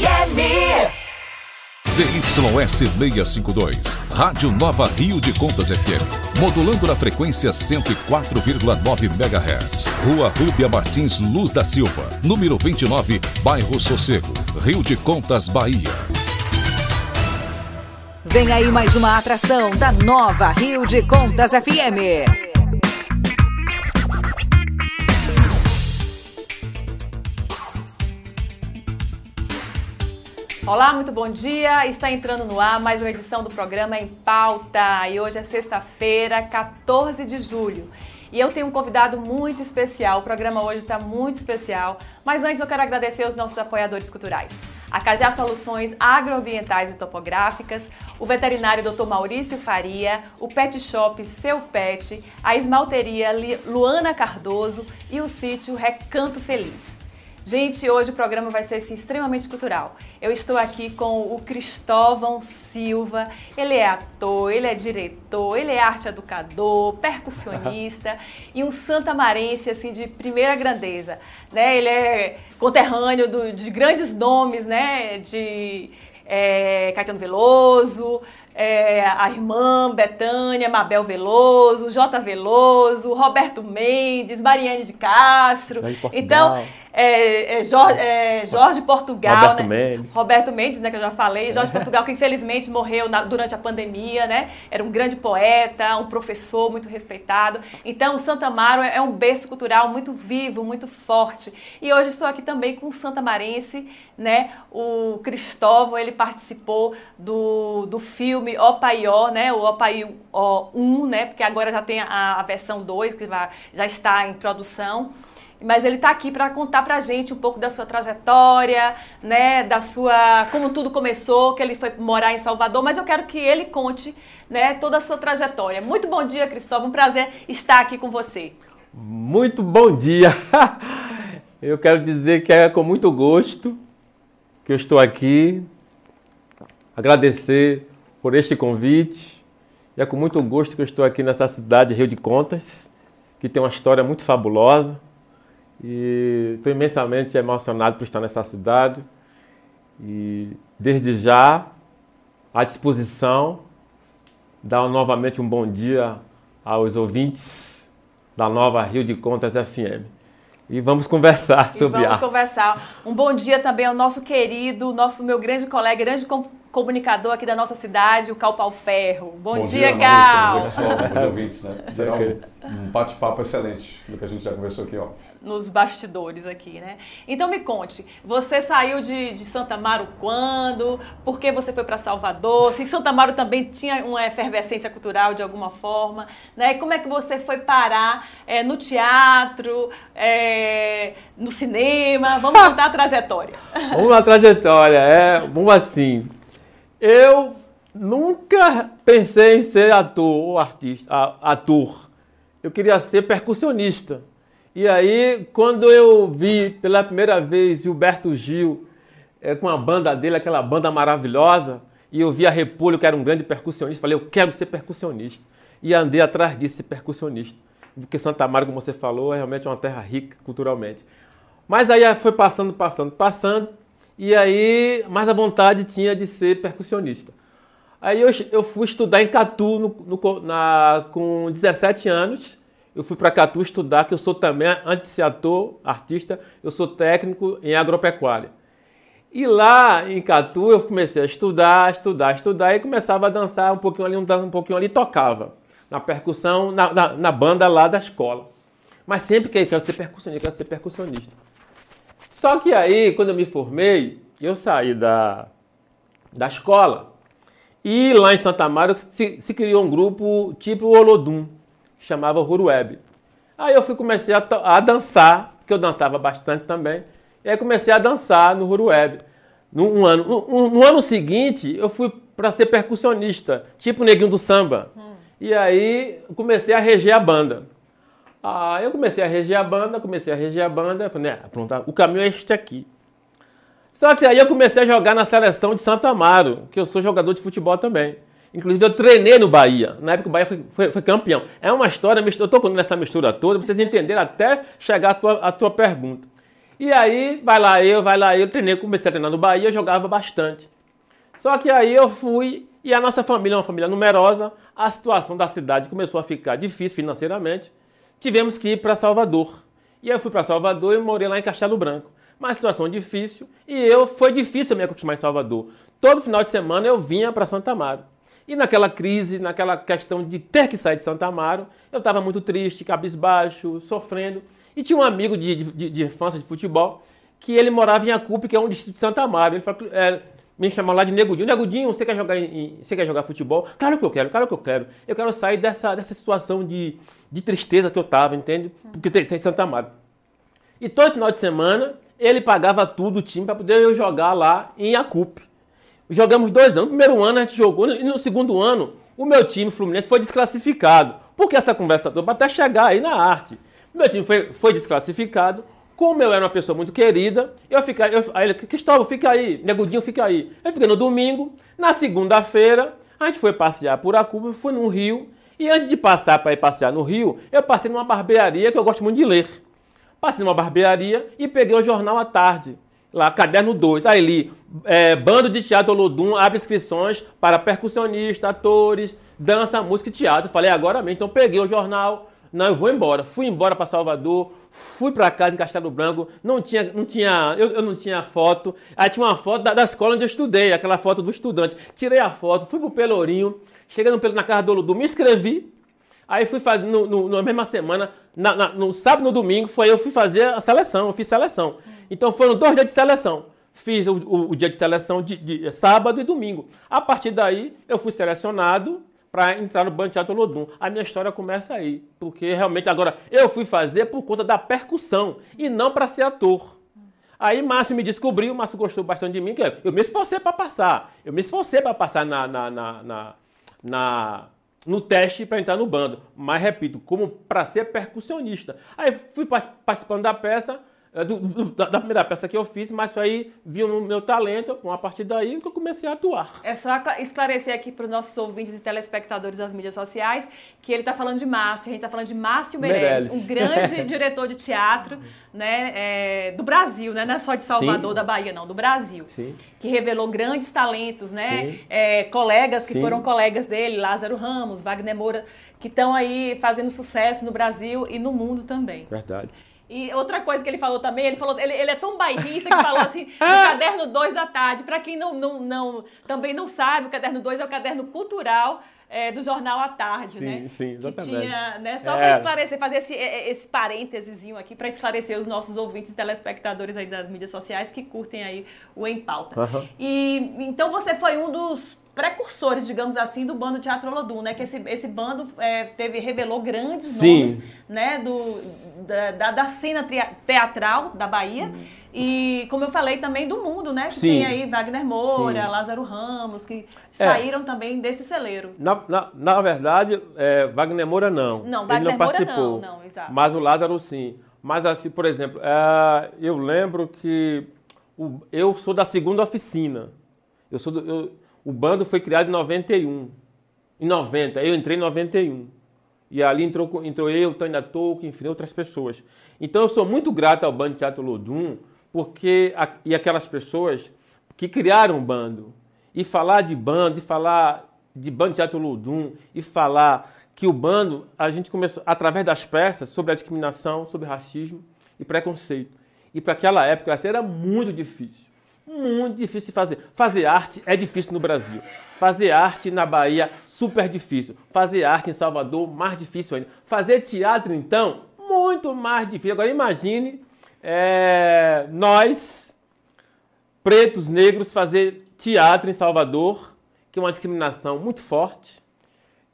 ZYS 652, Rádio Nova Rio de Contas FM, modulando na frequência 104,9 MHz. Rua Rúbia Martins Luz da Silva, número 29, bairro Sossego, Rio de Contas, Bahia. Vem aí mais uma atração da Nova Rio de Contas FM. Olá, muito bom dia. Está entrando no ar mais uma edição do programa Em Pauta. E hoje é sexta-feira, 14 de julho. E eu tenho um convidado muito especial. O programa hoje está muito especial. Mas antes eu quero agradecer aos nossos apoiadores culturais. A Cajá Soluções Agroambientais e Topográficas, o veterinário Dr. Maurício Faria, o Pet Shop Seu Pet, a esmalteria Luana Cardoso e o sítio Recanto Feliz. Gente, hoje o programa vai ser assim, extremamente cultural. Eu estou aqui com o Cristóvão Silva, ele é ator, ele é diretor, ele é arte-educador, percussionista e um santamarense assim, de primeira grandeza. Né? Ele é conterrâneo de grandes nomes, né? De Caetano Veloso, a irmã Betânia, Mabel Veloso, J. Veloso, Roberto Mendes, Mariane de Castro. Então, Jorge Portugal, Roberto né? Mendes. Roberto Mendes, né, que eu já falei. Jorge Portugal, que infelizmente morreu durante a pandemia, né? Era um grande poeta, um professor muito respeitado. Então, o Santo Amaro é um berço cultural muito vivo, muito forte. E hoje estou aqui também com o santamarense, né? O Cristóvão, ele participou do filme Ó Paió, né? O Ó Paió 1, né? Porque agora já tem a versão 2, que já está em produção. Mas ele está aqui para contar para a gente um pouco da sua trajetória, né, como tudo começou, que ele foi morar em Salvador, mas eu quero que ele conte, né, toda a sua trajetória. Muito bom dia, Cristóvão, um prazer estar aqui com você. Muito bom dia. Eu quero dizer que é com muito gosto que eu estou aqui, agradecer por este convite, e é com muito gosto que eu estou aqui nessa cidade, Rio de Contas, que tem uma história muito fabulosa. E estou imensamente emocionado por estar nessa cidade e desde já à disposição, dar novamente um bom dia aos ouvintes da Nova Rio de Contas FM. E vamos conversar sobre arte. Vamos conversar. Um bom dia também ao nosso querido, meu grande colega, grande comunicador aqui da nossa cidade, o Cal Pauferro. Bom dia, Cal! Bom dia, pessoal. Bom dia, ouvintes, né? Será um bate-papo excelente do que a gente já conversou aqui, ó. Nos bastidores aqui, né? Então me conte, você saiu de Santo Amaro quando? Por que você foi para Salvador? Se Santo Amaro também tinha uma efervescência cultural de alguma forma, né? Como é que você foi parar no teatro, no cinema? Vamos contar a trajetória. Vamos lá, trajetória. Vamos assim. Eu nunca pensei em ser ator ou ator. Eu queria ser percussionista. E aí, quando eu vi pela primeira vez Gilberto Gil com a banda dele, aquela banda maravilhosa, e eu vi a Repolho, que era um grande percussionista, falei, eu quero ser percussionista. E andei atrás disso, ser percussionista. Porque Santa Amaro, como você falou, é realmente uma terra rica culturalmente. Mas aí foi passando, e aí mais a vontade tinha de ser percussionista. Aí eu fui estudar em Catu com 17 anos. Eu fui para Catu estudar, que eu sou também, antes de ser ator, artista, eu sou técnico em agropecuária. E lá em Catu eu comecei a estudar, e começava a dançar um pouquinho ali, tocava na percussão, na banda lá da escola. Mas sempre que eu quero ser percussionista. Só que aí, quando eu me formei, eu saí da escola e lá em Santa Amaro se criou um grupo tipo o Olodum, que chamava Huruebe. Aí eu comecei a dançar, porque eu dançava bastante também, e aí comecei a dançar no Huruebe. No ano seguinte, eu fui para ser percussionista, tipo o Neguinho do Samba. E aí comecei a reger a banda. Eu comecei a reger a banda, falei, pronto, o caminho é este aqui. Só que aí eu comecei a jogar na seleção de Santo Amaro, que eu sou jogador de futebol também. Inclusive eu treinei no Bahia, na época o Bahia foi campeão. É uma história, eu estou contando nessa mistura toda, para vocês entenderem até chegar à tua pergunta. E aí, vai lá eu, treinei, comecei a treinar no Bahia, eu jogava bastante. Só que aí eu fui, e a nossa família é uma família numerosa, a situação da cidade começou a ficar difícil financeiramente, tivemos que ir para Salvador. E eu fui para Salvador e morei lá em Castelo Branco. Uma situação difícil, e foi difícil me acostumar em Salvador. Todo final de semana eu vinha para Santo Amaro. E naquela crise, naquela questão de ter que sair de Santo Amaro, eu estava muito triste, cabisbaixo, sofrendo. E tinha um amigo de infância de futebol, que ele morava em Acupe, que é um distrito de Santo Amaro. Ele falou, me chamou lá de Negudinho. Negudinho, você quer jogar futebol? Claro que eu quero, claro que eu quero. Eu quero sair dessa situação de tristeza que eu estava, entende? Porque tem em Santo Amaro. E todo final de semana, ele pagava tudo, o time, para poder eu jogar lá em Acupe. Jogamos 2 anos. No primeiro ano a gente jogou, e no segundo ano, o meu time, Fluminense, foi desclassificado. Por que essa conversa toda? Para até chegar aí na arte. Meu time foi desclassificado. Como eu era uma pessoa muito querida, aí ele, Cristóvão, fica aí, Negudinho, fica aí. Eu fiquei no domingo, na segunda-feira, a gente foi passear por Acuba, fui no Rio, e antes de passar para ir passear no Rio, eu passei numa barbearia que eu gosto muito de ler. Passei numa barbearia e peguei o jornal à tarde, lá, caderno 2, aí li, Bando de Teatro Olodum abre inscrições para percussionista, atores, dança, música e teatro. Falei, agora mesmo, então peguei o jornal, não, eu vou embora. Fui embora para Salvador, fui para casa em Castelo Branco, eu não tinha foto. Aí tinha uma foto da escola onde eu estudei, aquela foto do estudante. Tirei a foto, fui pro Pelourinho, cheguei na casa do Olodum, me inscrevi. Aí fui fazer, na mesma semana, no sábado e no domingo, eu fui fazer a seleção, eu fiz seleção. Então foram 2 dias de seleção. Fiz o dia de seleção de sábado e domingo. A partir daí, eu fui selecionado para entrar no Bando de Teatro Olodum. A minha história começa aí, porque realmente agora eu fui fazer por conta da percussão e não para ser ator. Aí Márcio me descobriu, Márcio gostou bastante de mim, que eu me esforcei para passar. Eu me esforcei para passar no teste para entrar no bando. Mas, repito, como para ser percussionista. Aí fui participando da peça, da primeira peça que eu fiz, mas aí viu no meu talento, a partir daí que eu comecei a atuar. É só esclarecer aqui para os nossos ouvintes e telespectadores das mídias sociais que ele está falando de Márcio, a gente está falando de Márcio Meirelles, um grande diretor de teatro, né, do Brasil, né, não é só de Salvador, sim, da Bahia, não, do Brasil, sim, que revelou grandes talentos, né, colegas que, sim, foram colegas dele, Lázaro Ramos, Wagner Moura, que estão aí fazendo sucesso no Brasil e no mundo também. Verdade. E outra coisa que ele falou também, ele é tão bairrista que falou assim, no caderno 2 da tarde. Para quem também não sabe, o caderno 2 é o caderno cultural do Jornal à Tarde, sim, né? Sim, exatamente. Que tinha, né, só para esclarecer, fazer esse parêntesezinho aqui para esclarecer os nossos ouvintes e telespectadores aí das mídias sociais que curtem aí o Em Pauta. Uhum. E então você foi um dos precursores, digamos assim, do Bando Teatro Olodum, né? Que esse bando revelou grandes nomes, né? Da cena teatral da Bahia. E, como eu falei, também do mundo, né? Que, sim, tem aí Wagner Moura, sim, Lázaro Ramos, que saíram também desse celeiro. Na verdade, Wagner Moura não. Não, Wagner ele não participou, Moura não, exato. Mas o Lázaro sim. Mas assim, por exemplo, eu lembro que eu sou da segunda oficina. O bando foi criado em 91. Em 90, eu entrei em 91. E ali entrou eu, Tânia Tolkien, enfim, outras pessoas. Então eu sou muito grato ao Bando de Teatro Olodum, e aquelas pessoas que criaram o bando. E falar de bando, de Bando de Teatro Olodum, e falar que o bando, a gente começou, através das peças, sobre a discriminação, sobre racismo e preconceito. E para aquela época, era muito difícil. Muito difícil de fazer. Fazer arte é difícil no Brasil. Fazer arte na Bahia, super difícil. Fazer arte em Salvador, mais difícil ainda. Fazer teatro, então, muito mais difícil. Agora imagine nós, pretos, negros, fazer teatro em Salvador, que é uma discriminação muito forte.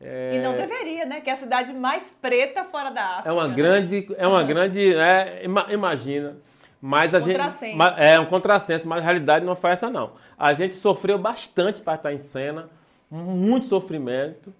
E não deveria, né? Que é a cidade mais preta fora da África. Imagina. Mas um contrassenso, mas a realidade não foi essa não. A gente sofreu bastante para estar em cena, muito sofrimento,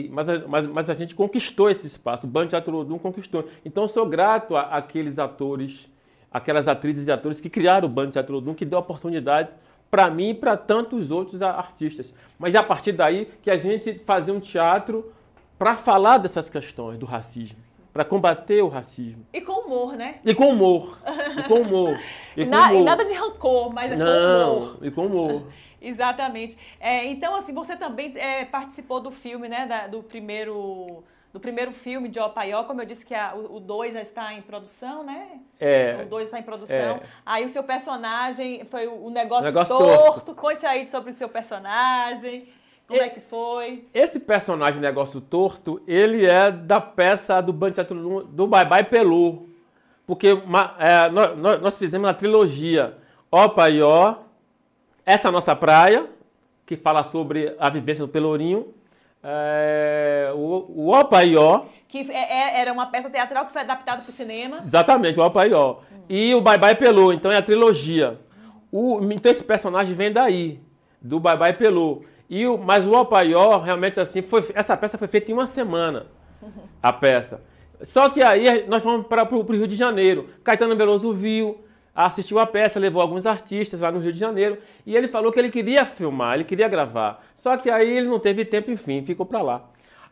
mas a gente conquistou esse espaço, o Bando de Teatro Olodum conquistou. Então eu sou grato àqueles atores, aquelas atrizes e atores que criaram o Bando de Teatro Olodum, que deu oportunidades para mim e para tantos outros artistas. Mas é a partir daí que a gente fazia um teatro para falar dessas questões do racismo. para combater o racismo. E com humor, né? E com humor. E com humor. E nada de rancor, mas com humor. E com humor. Exatamente. Então, assim, você também participou do filme, né? Do primeiro filme de Opaió, como eu disse que o 2 já está em produção, né? O 2 está em produção. Aí o seu personagem foi o negócio torto. Conte aí sobre o seu personagem. Como é que foi? Esse personagem Negócio Torto, ele é da peça do Band Teatro do Bye Bye Pelô. Porque nós fizemos uma trilogia Opaió, Essa Nossa Praia, que fala sobre a vivência do Pelourinho, o Opaió. Que era uma peça teatral que foi adaptada para o cinema. Exatamente, o Opaió. E o Bye Bye Pelô, então é a trilogia. Então esse personagem vem daí, do Bye Bye Pelô. Mas o Opaió, realmente assim, essa peça foi feita em uma semana, a peça. Só que aí nós fomos para o Rio de Janeiro. Caetano Veloso viu, assistiu a peça, levou alguns artistas lá no Rio de Janeiro, e ele falou que ele queria filmar, ele queria gravar. Só que aí ele não teve tempo, enfim, ficou para lá.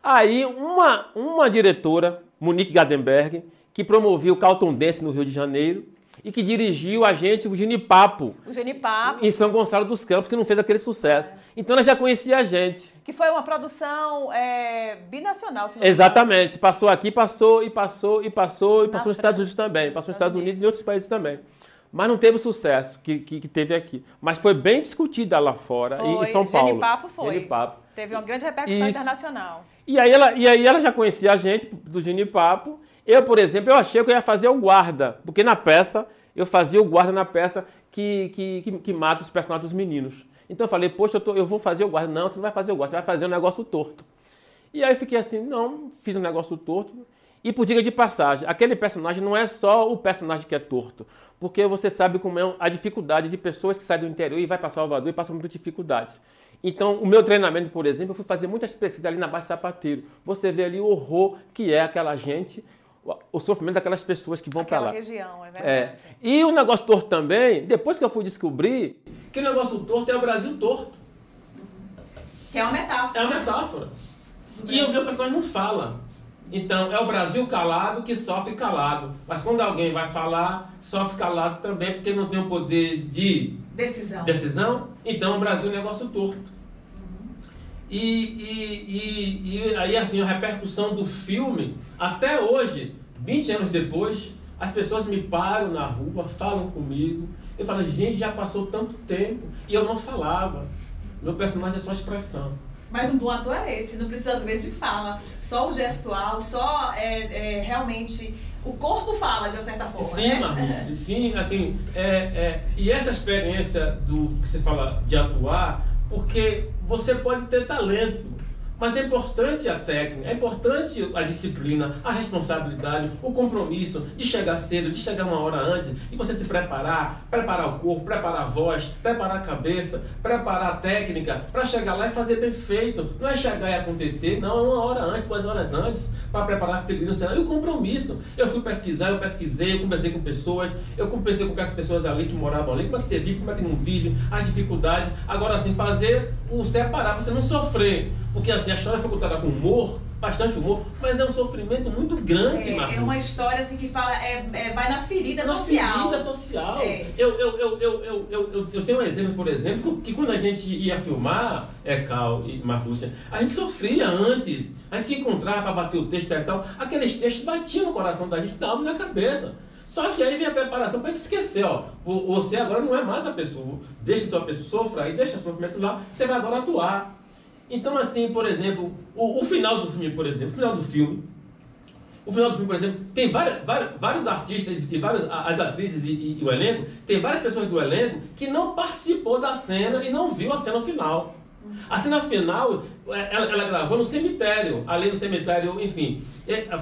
Aí uma diretora, Monique Gadenberg, que promovia o Carlton Dance no Rio de Janeiro, e que dirigiu a gente, o Genipapo. O Genipapo. Em São Gonçalo dos Campos, que não fez aquele sucesso. Então ela já conhecia a gente. Que foi uma produção binacional, se não Exatamente. Passou aqui, passou nos Estados Unidos também. Passou nos Estados Unidos e em outros países também. Mas não teve o sucesso que teve aqui. Mas foi bem discutida lá fora, em São Paulo. Genipapo foi. Genipapo. Teve uma grande repercussão internacional. E aí ela já conhecia a gente do Genipapo. Eu, por exemplo, eu achei que eu ia fazer o guarda, porque na peça, eu fazia o guarda na peça que mata os personagens dos meninos. Então eu falei, poxa, eu vou fazer o guarda. Não, você não vai fazer o guarda, você vai fazer um negócio torto. E aí eu fiquei assim, não, fiz um negócio torto. E por dica de passagem, aquele personagem não é só o personagem que é torto, porque você sabe como é a dificuldade de pessoas que saem do interior e vai para Salvador e passam muitas dificuldades. Então, o meu treinamento, por exemplo, eu fui fazer muitas pesquisas ali na Baixa Sapateiro. Você vê ali o horror que é aquela gente, o sofrimento daquelas pessoas que vão para lá. Aquela região, é verdade. E o negócio torto também, depois que eu fui descobrir que o negócio torto é o Brasil torto. Que é uma metáfora. É uma metáfora. E eu vi o personagem não fala. Então, é o Brasil calado que sofre calado. Mas quando alguém vai falar, sofre calado também, porque não tem o poder de decisão. Então, o Brasil é um negócio torto. E aí, assim, a repercussão do filme, até hoje, 20 anos depois, as pessoas me param na rua, falam comigo. Eu falo, gente, já passou tanto tempo e eu não falava. Meu personagem é só expressão. Mas um bom ator é esse, não precisa às vezes de fala. Só o gestual, só realmente o corpo fala de uma certa forma. Sim, né? Marlúcia, sim, assim, e essa experiência do que você fala de atuar, porque você pode ter talento, mas é importante a técnica, é importante a disciplina, a responsabilidade, o compromisso de chegar cedo, de chegar uma hora antes, e você se preparar o corpo, preparar a voz, preparar a cabeça, preparar a técnica, para chegar lá e fazer bem feito. Não é chegar e acontecer, não, é uma hora antes, 2 horas antes, para preparar a figurino, e o compromisso. Eu fui pesquisar, eu conversei com pessoas, eu conversei com aquelas pessoas ali que moravam ali, como é que você vive, como é que não vive, as dificuldades. Agora, assim, fazer o separar, para você não sofrer. Porque assim, a história foi contada com humor, bastante humor, mas é um sofrimento muito grande, Marcos. É uma história assim que fala, vai na ferida social. Na ferida social. Eu tenho um exemplo, por exemplo, que quando a gente ia filmar, Cal e Marlúcia, a gente sofria antes, a gente se encontrava para bater o texto e tal, aqueles textos batiam no coração da gente, na alma e na cabeça. Só que aí vem a preparação para a gente esquecer, ó, você agora não é mais a pessoa, deixa sua pessoa sofrer aí, deixa o sofrimento lá, você vai agora atuar. Então, assim, por exemplo, o final do filme, por exemplo, por exemplo, tem vários artistas e as atrizes e o elenco, tem várias pessoas do elenco que não participou da cena e não viu a cena final. A cena final, ela gravou no cemitério, ali no cemitério, enfim,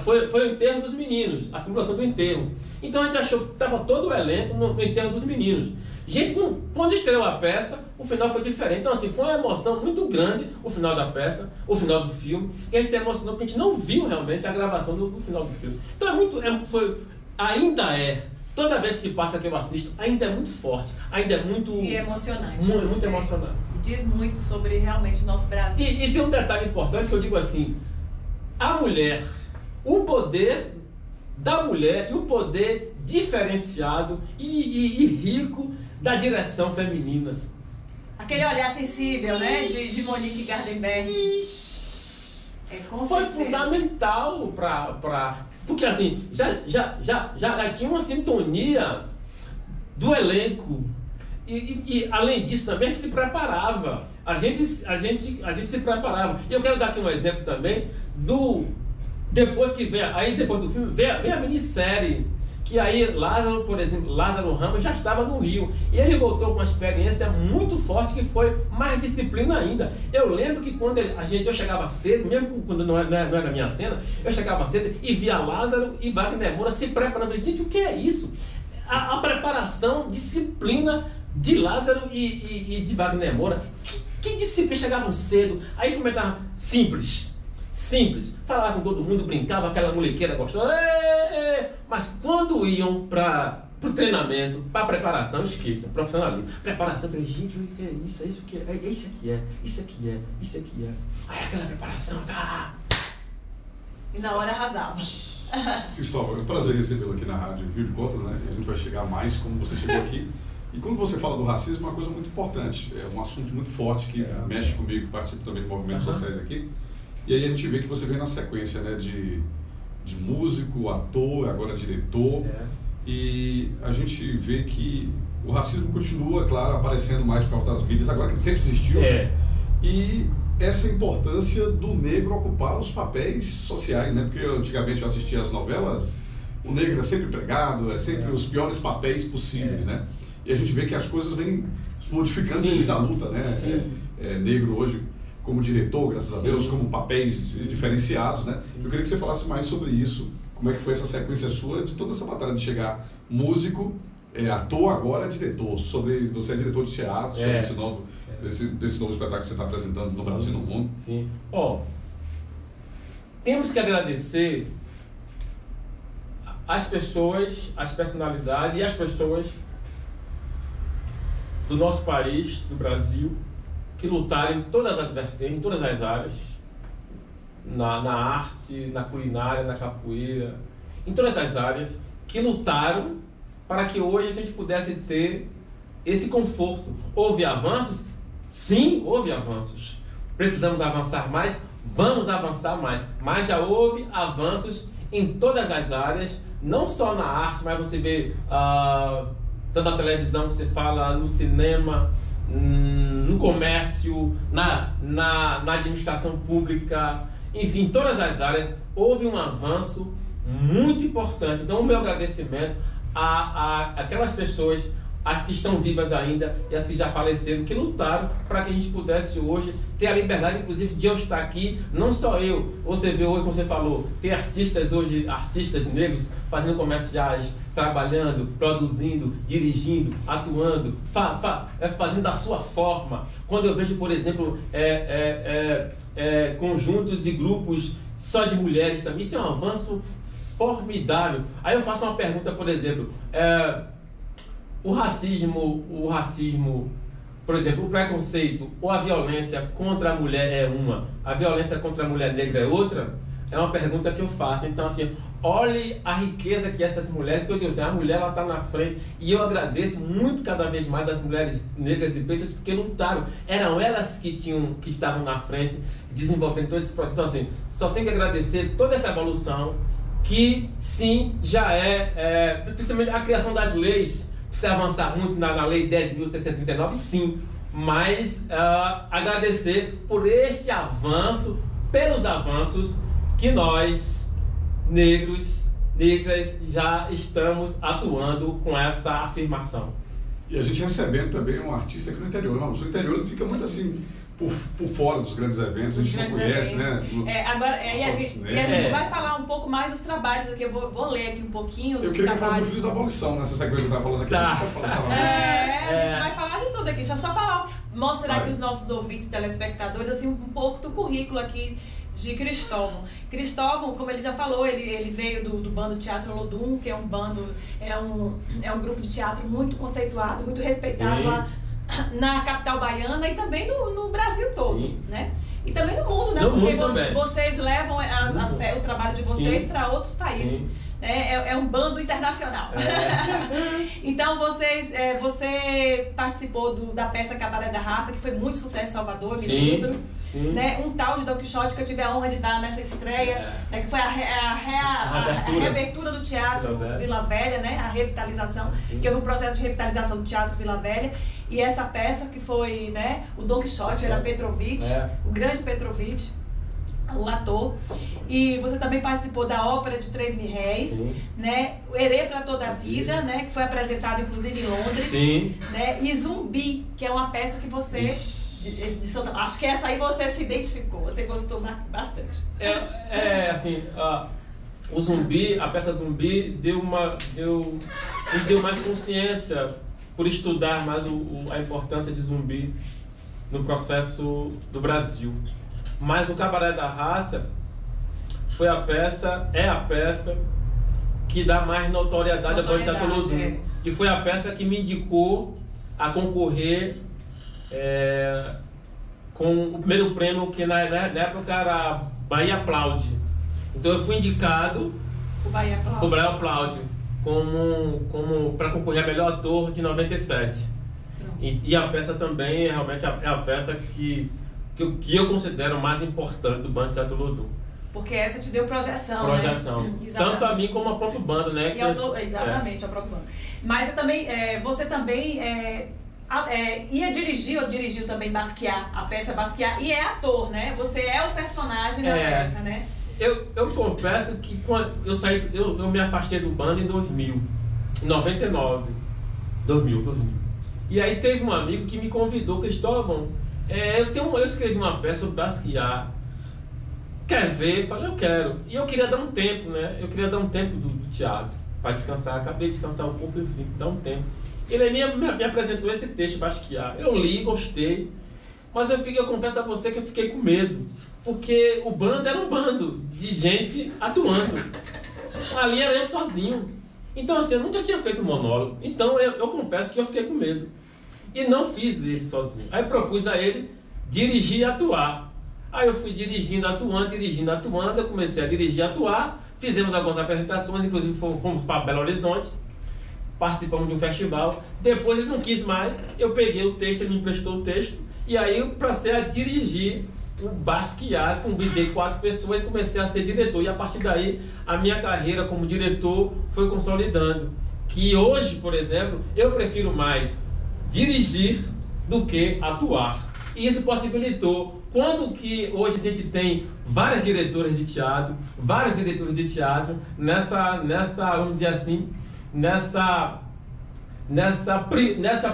foi o enterro dos meninos, a simulação do enterro. Então a gente achou que estava todo o elenco no enterro dos meninos. Gente, quando estreou a peça, o final foi diferente. Então, assim, foi uma emoção muito grande o final da peça, o final do filme. E a gente se emocionou porque a gente não viu realmente a gravação do final do filme. Então, ainda é. Toda vez que passa que eu assisto, ainda é muito forte. Ainda é muito... E emocionante. Muito emocionante. Diz muito sobre realmente o nosso Brasil. E tem um detalhe importante que eu digo assim. A mulher, o poder da mulher e o poder diferenciado e rico da direção feminina. Aquele olhar sensível, né, de Monique Gardenberg. Foi fundamental porque assim, já tinha uma sintonia do elenco. E além disso também a gente se preparava. A gente se preparava. E eu quero dar aqui um exemplo também depois do filme veio a minissérie. Que aí Lázaro, por exemplo, Lázaro Ramos já estava no Rio. E ele voltou com uma experiência muito forte que foi mais disciplina ainda. Eu lembro que quando eu chegava cedo, mesmo quando não era a minha cena, eu chegava cedo e via Lázaro e Wagner Moura se preparando. Gente, o que é isso? A preparação, disciplina de Lázaro e de Wagner Moura. Que disciplina, chegavam cedo. Aí comentava simples, falava com todo mundo, brincava, aquela molequeira gostosa, mas quando iam para o treinamento, para a preparação, esqueçam, profissionalismo, preparação, eu falei, gente, o que é isso? É isso que é, isso aqui é. Aí aquela preparação, tá. E na hora arrasava. Cristóvão, é um prazer recebê-lo aqui na Rádio Rio de Contas, né? A gente vai chegar mais como você chegou aqui. E quando você fala do racismo, é uma coisa muito importante, é um assunto muito forte que mexe comigo, participo também de movimentos sociais aqui. E aí a gente vê que você vem na sequência, né, de músico, ator, agora diretor. E a gente vê que o racismo continua, claro, aparecendo mais por causa das mídias, agora que ele sempre existiu. E essa importância do negro ocupar os papéis sociais, né? Porque antigamente eu assistia às novelas, o negro é sempre empregado, é sempre os piores papéis possíveis, né? E a gente vê que as coisas vêm se modificando devido à luta, né? Negro hoje como diretor, graças a Deus, como papéis diferenciados, né? Eu queria que você falasse mais sobre isso, como é que foi essa sequência sua de toda essa batalha de chegar músico, ator, agora diretor, sobre você é diretor de teatro, sobre esse novo espetáculo que você está apresentando no Brasil e no mundo. Sim. Temos que agradecer as pessoas, as personalidades e as pessoas do nosso país, do Brasil, que lutaram em todas as vertentes, em todas as áreas, na arte, na culinária, na capoeira, em todas as áreas, que lutaram para que hoje a gente pudesse ter esse conforto. Houve avanços? Sim, houve avanços. Precisamos avançar mais? Vamos avançar mais. Mas já houve avanços em todas as áreas, não só na arte, mas você vê tanto na televisão que você fala, no cinema, no comércio, na administração pública, enfim, em todas as áreas houve um avanço muito importante. Então o meu agradecimento a aquelas pessoas, as que estão vivas ainda e as que já faleceram, que lutaram para que a gente pudesse hoje ter a liberdade, inclusive, de eu estar aqui, não só eu. Você vê hoje, como você falou, tem artistas hoje, artistas negros, fazendo comerciais, trabalhando, produzindo, dirigindo, atuando, fazendo da sua forma. Quando eu vejo, por exemplo, conjuntos e grupos só de mulheres também, isso é um avanço formidável. Aí eu faço uma pergunta, por exemplo, o racismo, por exemplo, o preconceito ou a violência contra a mulher é uma, a violência contra a mulher negra é outra? É uma pergunta que eu faço. Então, assim, olhe a riqueza que essas mulheres, porque eu digo assim, a mulher ela está na frente, e eu agradeço muito cada vez mais as mulheres negras e pretas, porque lutaram, eram elas que estavam na frente, desenvolvendo todo esse processo. Então, assim, só tenho que agradecer toda essa evolução, que sim, já principalmente a criação das leis. Precisa avançar muito na Lei 10.639, sim, mas agradecer por este avanço, pelos avanços que nós, negros, negras, já estamos atuando com essa afirmação. E a gente recebendo também um artista aqui no interior, não, o interior fica muito assim, por fora dos grandes eventos, a gente não conhece, eventos, né? A gente vai falar um pouco mais dos trabalhos aqui, eu vou ler aqui um pouquinho dos trabalhos. Eu queria falar dos Filhos da Abolição, nessa sequência que eu estava falando aqui. Tá. A gente vai falar de tudo aqui, deixa eu só mostrar aqui os nossos ouvintes, telespectadores, assim, um pouco do currículo aqui de Cristóvão. Cristóvão, como ele já falou, ele veio do bando Teatro Olodum, que é um bando, é um grupo de teatro muito conceituado, muito respeitado lá na capital baiana e também no Brasil todo, sim, né? E também no mundo, né? Porque vocês levam o trabalho de vocês para outros países. É um bando internacional. Então, você participou da peça Cabaré da Raça, que foi muito sucesso em Salvador, me lembro. Né? Um tal de Don Quixote, que eu tive a honra de estar nessa estreia, né? Que foi a reabertura do Teatro Vila Velha, né? A revitalização, que houve um processo de revitalização do Teatro Vila Velha. E essa peça que foi, né? O Don Quixote, era Petrovich, o grande Petrovich, o ator. E você também participou da ópera de 3 Mil Réis, né? O Herê para Toda a Vida, né? Que foi apresentado inclusive em Londres, né? E Zumbi, que é uma peça que você... acho que essa aí você se identificou, você gostou bastante. Assim, o Zumbi, a peça Zumbi me deu mais consciência por estudar mais a importância de zumbi no processo do Brasil. Mas o Cabaré da Raça é a peça que dá mais notoriedade ao Banda Teatro Olodum. E foi a peça que me indicou a concorrer com o primeiro prêmio, que na época era Bahia Aplaude. Então eu fui indicado o Bahia Aplaude para concorrer a melhor ator de 97. E a peça também realmente é a peça que eu considero mais importante do Banda Teatro Olodum. Porque essa te deu projeção. Né? Tanto a mim como a própria banda, né? Exatamente, a própria banda. Mas você também dirigiu também Basquiat, a peça Basquiat, e é ator, né? Você é o personagem da peça, né? Eu confesso que quando eu me afastei do banda em 2000, em 99, 2000. E aí teve um amigo que me convidou, Cristóvão, eu escrevi uma peça sobre Basquiat, quer ver? Eu falei, eu quero. E eu queria dar um tempo, né? Eu queria dar um tempo do teatro, para descansar. Acabei de descansar um pouco, enfim, dar um tempo. Ele me apresentou esse texto, Basquiat. Eu li, gostei, mas eu confesso a você que eu fiquei com medo, porque o bando era um bando de gente atuando. Ali era eu sozinho. Então assim, eu nunca tinha feito monólogo. Então eu confesso que eu fiquei com medo. E não fiz ele sozinho. Aí propus a ele dirigir e atuar. Aí eu fui dirigindo, atuando, eu comecei a dirigir e atuar. Fizemos algumas apresentações, inclusive fomos para Belo Horizonte. Participamos de um festival. Depois ele não quis mais, eu peguei o texto, ele me emprestou o texto, e aí eu passei a dirigir o Basquiat, convidei 4 pessoas e comecei a ser diretor. E a partir daí, a minha carreira como diretor foi consolidando. Que hoje, por exemplo, eu prefiro mais dirigir do que atuar. E isso possibilitou, quando que hoje a gente tem várias diretoras de teatro, vários diretores de teatro, nessa vamos dizer assim, nessa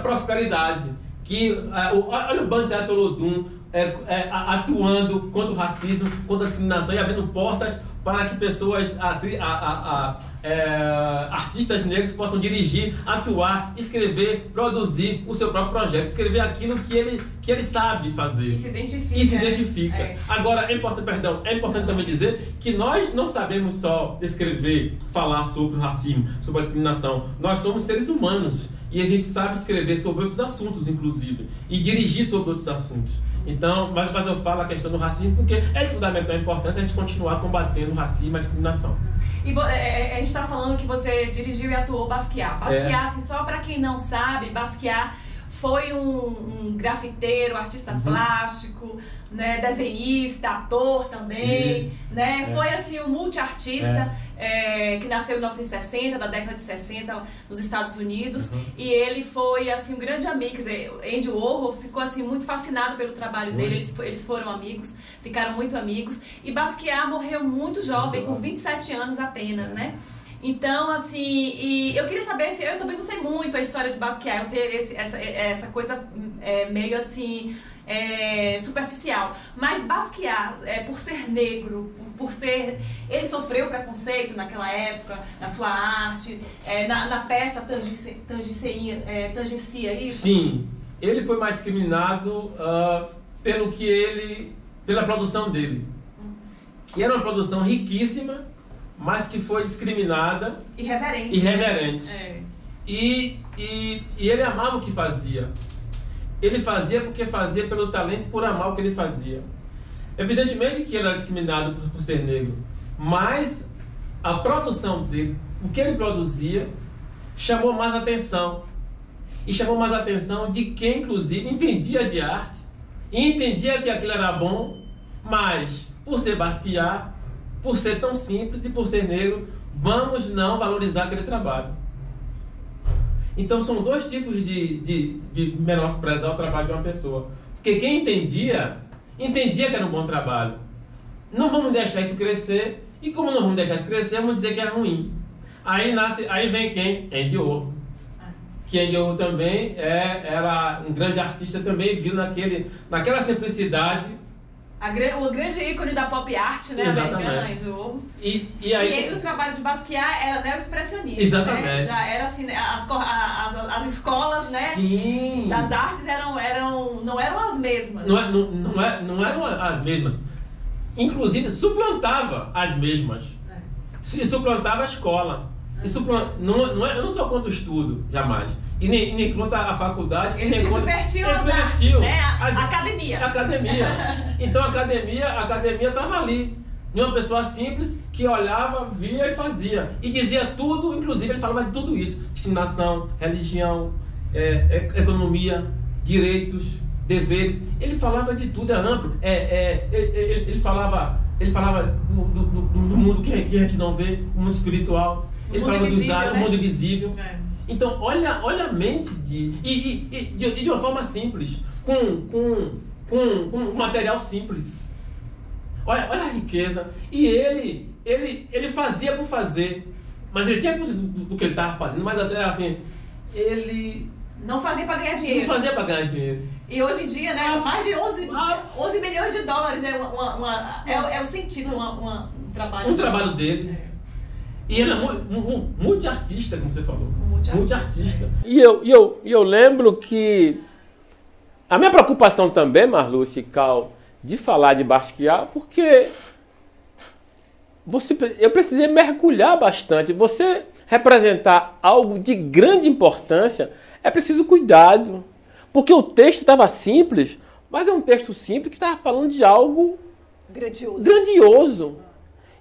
prosperidade, que olha o Banda Teatro Olodum atuando contra o racismo, contra a discriminação e abrindo portas para que pessoas, artistas negros possam dirigir, atuar, escrever, produzir o seu próprio projeto, escrever aquilo que ele sabe fazer. E se identifica. Agora, é importante também dizer que nós não sabemos só escrever, falar sobre o racismo, sobre a discriminação. Nós somos seres humanos e a gente sabe escrever sobre outros assuntos, inclusive, e dirigir sobre outros assuntos. Então, mas eu falo a questão do racismo porque é de fundamental importância a gente continuar combatendo o racismo e a discriminação. E a gente está falando que você dirigiu e atuou Basquiat. Basquiat, assim, só para quem não sabe, Basquiat foi um grafiteiro, artista plástico, né, desenhista, ator também, né? Foi assim um multiartista que nasceu em 1960, da década de 60, nos Estados Unidos, e ele foi assim um grande amigo. Quer dizer, Andy Warhol ficou assim muito fascinado pelo trabalho dele, eles foram amigos, ficaram muito amigos, e Basquiat morreu muito jovem, com 27 anos apenas, né? Então, assim, e eu queria saber se eu também não sei muito a história de Basquiat, eu sei essa coisa meio assim superficial, mas Basquiat, por ser negro, ele sofreu preconceito naquela época, na sua arte, na peça tangencia isso? Sim, ele foi mais discriminado pela produção dele, que era uma produção riquíssima, mas que foi discriminada, irreverente. E ele amava o que fazia. Ele fazia porque fazia pelo talento e por amar o que ele fazia. Evidentemente que ele era discriminado por ser negro, mas a produção dele, o que ele produzia, chamou mais atenção. E chamou mais atenção de quem, inclusive, entendia de arte e entendia que aquilo era bom, mas, por ser Basquiat, por ser tão simples e por ser negro, vamos não valorizar aquele trabalho. Então, são dois tipos de menosprezar o trabalho de uma pessoa. Porque quem entendia que era um bom trabalho. Não vamos deixar isso crescer, e como não vamos deixar isso crescer, vamos dizer que é ruim. Aí vem quem? Andy Warhol. Que Andy Warhol também era um grande artista, também viu naquela simplicidade. O grande ícone da pop art, né? Americana, Andy Warhol. E aí o trabalho de Basquiat era neo-expressionista. Exatamente. Né? Já era assim, as escolas, né? Sim. Das artes não eram as mesmas. Não eram as mesmas. Inclusive, suplantava as mesmas. E suplantava a escola. Eu não sou contra o estudo, jamais. E nem contra a faculdade. Ele subvertiu as artes, né? A academia. Então a academia estava ali. De uma pessoa simples que olhava, via e fazia. E dizia tudo, inclusive ele falava de tudo isso. Discriminação, religião, economia, direitos, deveres. Ele falava de tudo, é amplo. Ele falava do mundo que a gente não vê, o mundo espiritual. Ele falava dos ares, o mundo invisível. Então, olha a mente de uma forma simples, com um material simples. Olha a riqueza. E ele fazia por fazer, mas ele tinha consciência do que ele estava fazendo, mas assim, ele não fazia para ganhar dinheiro. Não fazia para ganhar dinheiro. E hoje em dia, né, mais de 11 milhões de dólares é o sentido, um trabalho. Um trabalho dele. E ele é multiartista, como você falou. Multiartista. E eu lembro que a minha preocupação também, Marluce e Cal, de falar de Basquiat, porque eu precisei mergulhar bastante. Você representar algo de grande importância, é preciso cuidado. Porque o texto estava simples, mas é um texto simples que estava falando de algo grandioso.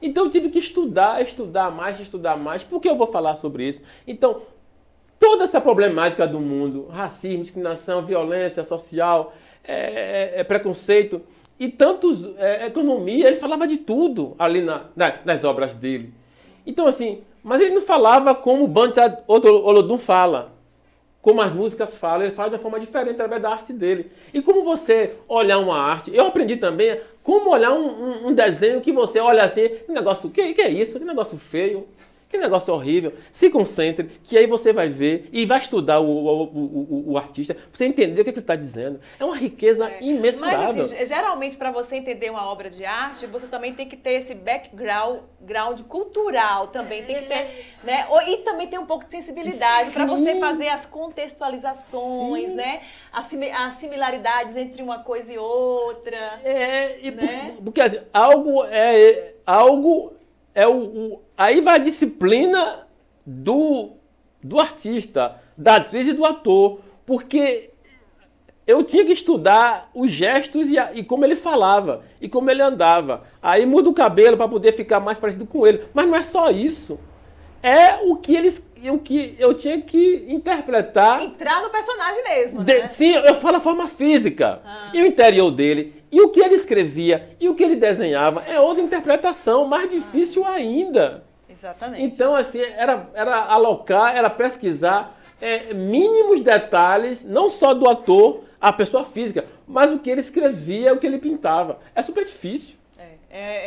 Então eu tive que estudar mais. Por que eu vou falar sobre isso? Então, toda essa problemática do mundo, racismo, discriminação, violência social, preconceito e tantos, economia, ele falava de tudo ali nas obras dele. Então assim, mas ele não falava como o Bantu Olodum fala, como as músicas falam, ele fala de uma forma diferente através da arte dele. E como você olhar uma arte, eu aprendi também como olhar um desenho que você olha assim, que negócio, que é isso? Que negócio feio. Que negócio horrível. Se concentre, que aí você vai ver e vai estudar o artista, pra você entender o que ele está dizendo. É uma riqueza imensurável. Mas assim, geralmente para você entender uma obra de arte, você também tem que ter esse background cultural também, tem que ter, né? E também ter um pouco de sensibilidade para você fazer as contextualizações, né? As similaridades entre uma coisa e outra. Né? Porque assim, aí vai a disciplina do artista, da atriz e do ator, porque eu tinha que estudar os gestos e como ele falava, e como ele andava. Aí muda o cabelo para poder ficar mais parecido com ele. Mas não é só isso. É o que eu tinha que interpretar. Entrar no personagem mesmo, né? Sim, eu falo a forma física. E o interior dele. E o que ele escrevia, e o que ele desenhava, é outra interpretação, mais difícil ainda. Exatamente. Então, assim, era alocar, era pesquisar mínimos detalhes, não só do ator, a pessoa física, mas o que ele escrevia, o que ele pintava. É super difícil.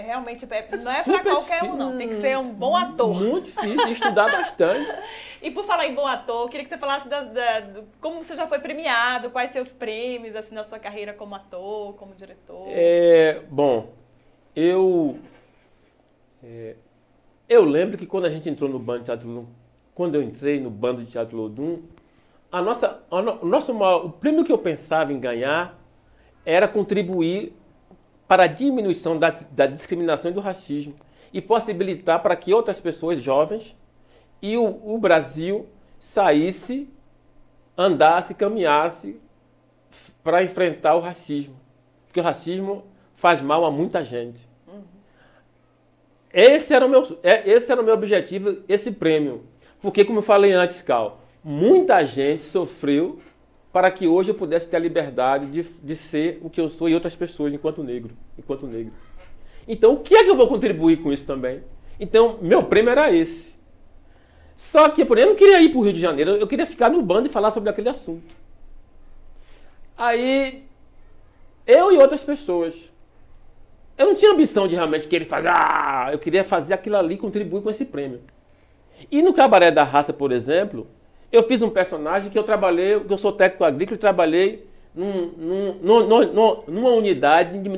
Realmente, não é para qualquer um, não. Tem que ser um bom ator. Muito difícil, estudar bastante. E por falar em bom ator, eu queria que você falasse como você já foi premiado, quais seus prêmios assim, na sua carreira como ator, como diretor. Bom, eu lembro que quando a gente entrou no Bando de Teatro Olodum, quando eu entrei no Bando de Teatro Olodum, o prêmio que eu pensava em ganhar era contribuir para a diminuição da discriminação e do racismo e possibilitar para que outras pessoas jovens e o Brasil saísse, andasse, caminhasse para enfrentar o racismo. Porque o racismo faz mal a muita gente. esse era o meu objetivo, esse prêmio. Porque, como eu falei antes, Cal, muita gente sofreu para que hoje eu pudesse ter a liberdade de ser o que eu sou e outras pessoas enquanto negro. Então, o que é que eu vou contribuir com isso também? Então, meu prêmio era esse. Só que, por exemplo, eu não queria ir para o Rio de Janeiro, eu queria ficar no bando e falar sobre aquele assunto. Aí, eu e outras pessoas, eu não tinha ambição de realmente querer fazer, eu queria fazer aquilo ali e contribuir com esse prêmio. E no Cabaré da Raça, por exemplo, eu fiz um personagem que eu sou técnico agrícola e trabalhei numa unidade de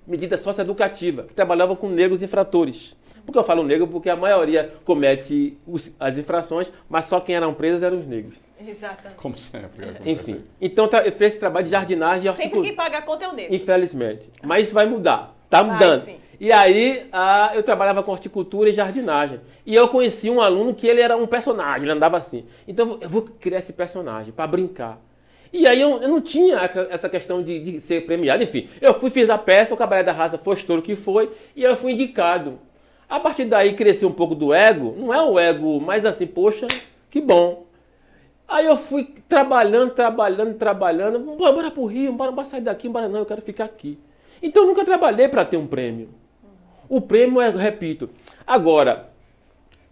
medida socioeducativa, que trabalhava com negros infratores. Por que eu falo negro? Porque a maioria comete as infrações, mas só quem eram presos eram os negros. Exatamente. Como sempre. Enfim, então eu fiz esse trabalho de jardinagem. Sempre quem paga a conta é o negro. Infelizmente. Mas isso vai mudar. Tá mudando. Sim. E aí eu trabalhava com horticultura e jardinagem. E eu conheci um aluno que ele era um personagem, ele andava assim. Então eu vou criar esse personagem para brincar. E aí eu não tinha essa questão de ser premiado. Enfim, fiz a peça, o Cabaré da Raça foi o estouro que foi, e eu fui indicado. A partir daí cresceu um pouco do ego, não é o ego, mas assim, poxa, que bom. Aí eu fui trabalhando, bora pro Rio, bora sair daqui, bora não, eu quero ficar aqui. Então eu nunca trabalhei para ter um prêmio. O prêmio é, repito, agora,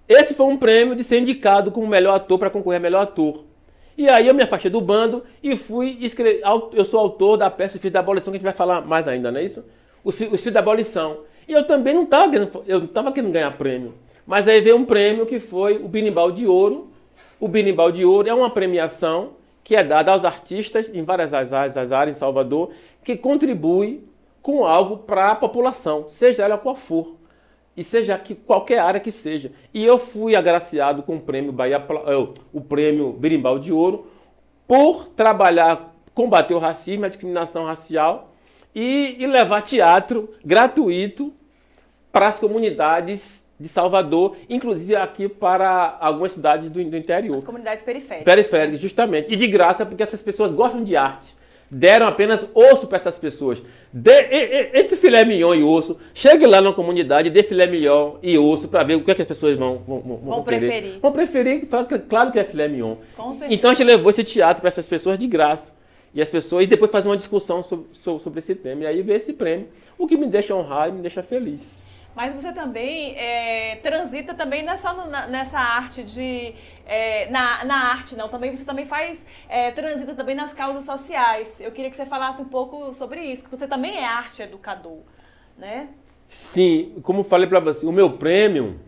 esse foi um prêmio de ser indicado como melhor ator para concorrer a melhor ator. E aí eu me afastei do bando e fui escrever, eu sou autor da peça Os Filhos da Abolição, que a gente vai falar mais ainda, não é isso? Os Filhos da Abolição. E eu também não estava querendo ganhar prêmio. Mas aí veio um prêmio que foi o Berimbau de Ouro. O Berimbau de Ouro é uma premiação que é dada aos artistas em várias áreas em Salvador, que contribui com algo para a população, seja ela qual for. E seja qualquer área que seja. E eu fui agraciado com o prêmio o prêmio Berimbau de Ouro por trabalhar, combater o racismo, a discriminação racial e levar teatro gratuito para as comunidades de Salvador, inclusive aqui para algumas cidades do interior. As comunidades periféricas. Periféricas, justamente. E de graça, porque essas pessoas gostam de arte. Deram apenas osso para essas pessoas. Entre filé mignon e osso, chegue lá na comunidade, dê filé mignon e osso para ver o que, é que as pessoas vão preferir. Vão preferir, claro que é filé mignon. Com certeza. Então a gente levou esse teatro para essas pessoas de graça. E depois fazer uma discussão sobre esse tema. E aí veio esse prêmio, o que me deixa honrado e me deixa feliz. Mas você também transita também nessa arte de... na arte, não. Também você também transita também nas causas sociais. Eu queria que você falasse um pouco sobre isso, porque você também é arte educador, né? Sim, como falei para você, o meu prêmio,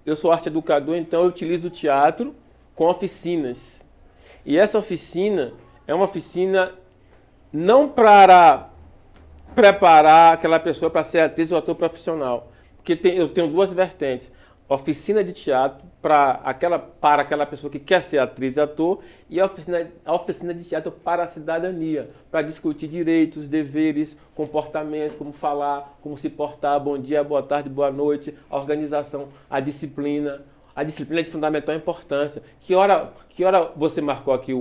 eu sou arte educador, então eu utilizo o teatro com oficinas. E essa oficina é uma oficina não para preparar aquela pessoa para ser atriz ou ator profissional. Porque eu tenho duas vertentes. Oficina de teatro para aquela pessoa que quer ser atriz e ator, e a oficina de teatro para a cidadania, para discutir direitos, deveres, comportamentos, como falar, como se portar, bom dia, boa tarde, boa noite, a organização, a disciplina. A disciplina é de fundamental importância. Que hora você marcou aqui?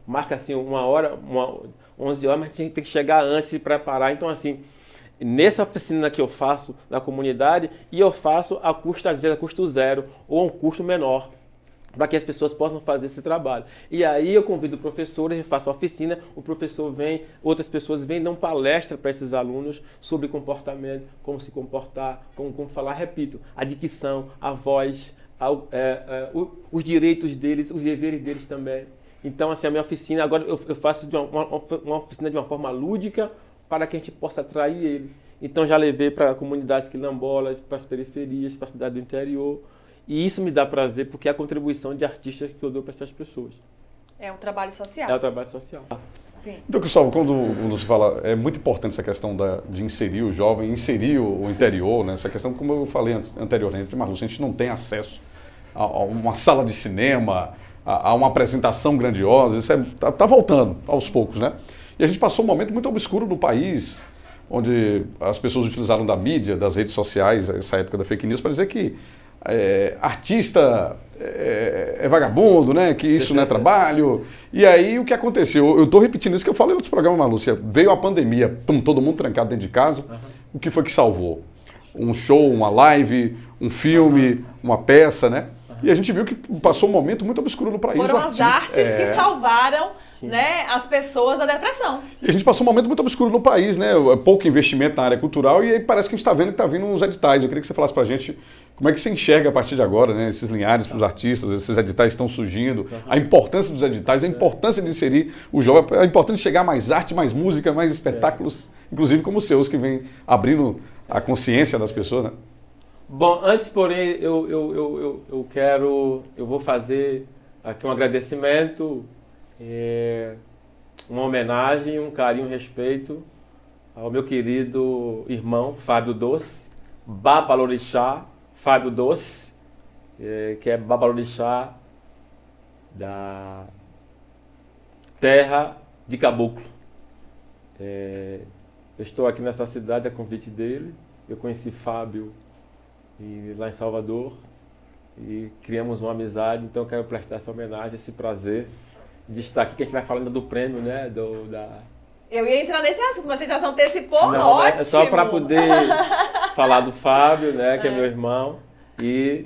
Marca assim 11 horas, mas tem que chegar antes e preparar. Então, assim, nessa oficina que eu faço na comunidade, e eu faço a custo, às vezes, a custo zero ou a um custo menor, para que as pessoas possam fazer esse trabalho. E aí eu convido professores, eu faço a oficina, o professor vem, outras pessoas vêm, dão palestra para esses alunos sobre comportamento, como se comportar, como falar, repito, a dicção, a voz, os direitos deles, os deveres deles também. Então, assim, a minha oficina, agora eu faço uma oficina de uma forma lúdica para que a gente possa atrair ele. Então, já levei para comunidades quilombolas, para as periferias, para a cidade do interior. E isso me dá prazer, porque é a contribuição de artistas que eu dou para essas pessoas. É um trabalho social. É um trabalho social. Sim. Então, Cristóvão, quando você fala, é muito importante essa questão de inserir o jovem, inserir o interior, né? Essa questão, como eu falei anteriormente, Marlúcia, a gente não tem acesso a uma sala de cinema, a uma apresentação grandiosa, isso tá voltando aos poucos, né? E a gente passou um momento muito obscuro no país, onde as pessoas utilizaram da mídia, das redes sociais, essa época da fake news, para dizer que artista é vagabundo, né? Que isso não é trabalho. E aí o que aconteceu? Eu estou repetindo isso que eu falei em outros programas, Marlúcia. Veio a pandemia, todo mundo trancado dentro de casa. O que foi que salvou? um show, uma live, um filme, uma peça, né? E a gente viu que passou um momento muito obscuro no país. Foram as artes que salvaram, né, as pessoas da depressão. E a gente passou um momento muito obscuro no país, né? Pouco investimento na área cultural e aí parece que a gente está vendo que está vindo uns editais. Eu queria que você falasse para a gente como é que você enxerga a partir de agora, né? Esses linhares para os artistas, esses editais estão surgindo, a importância dos editais, a importância de inserir o jovem, a importância de chegar mais arte, mais música, mais espetáculos, inclusive como os seus, que vem abrindo a consciência das pessoas, né? Bom, antes, porém, eu vou fazer aqui um agradecimento, uma homenagem, um carinho, um respeito ao meu querido irmão Fábio Doce, Babalorixá Fábio Doce, que é Babalorixá da terra de Caboclo. Eu estou aqui nessa cidade a convite dele, eu conheci Fábio lá em Salvador e criamos uma amizade, então eu quero prestar essa homenagem, esse prazer de estar aqui, que a gente vai falando do prêmio, né? Eu ia entrar nesse assunto, mas você já se antecipou, não, ótimo! É só para poder falar do Fábio, né? Que é meu irmão, e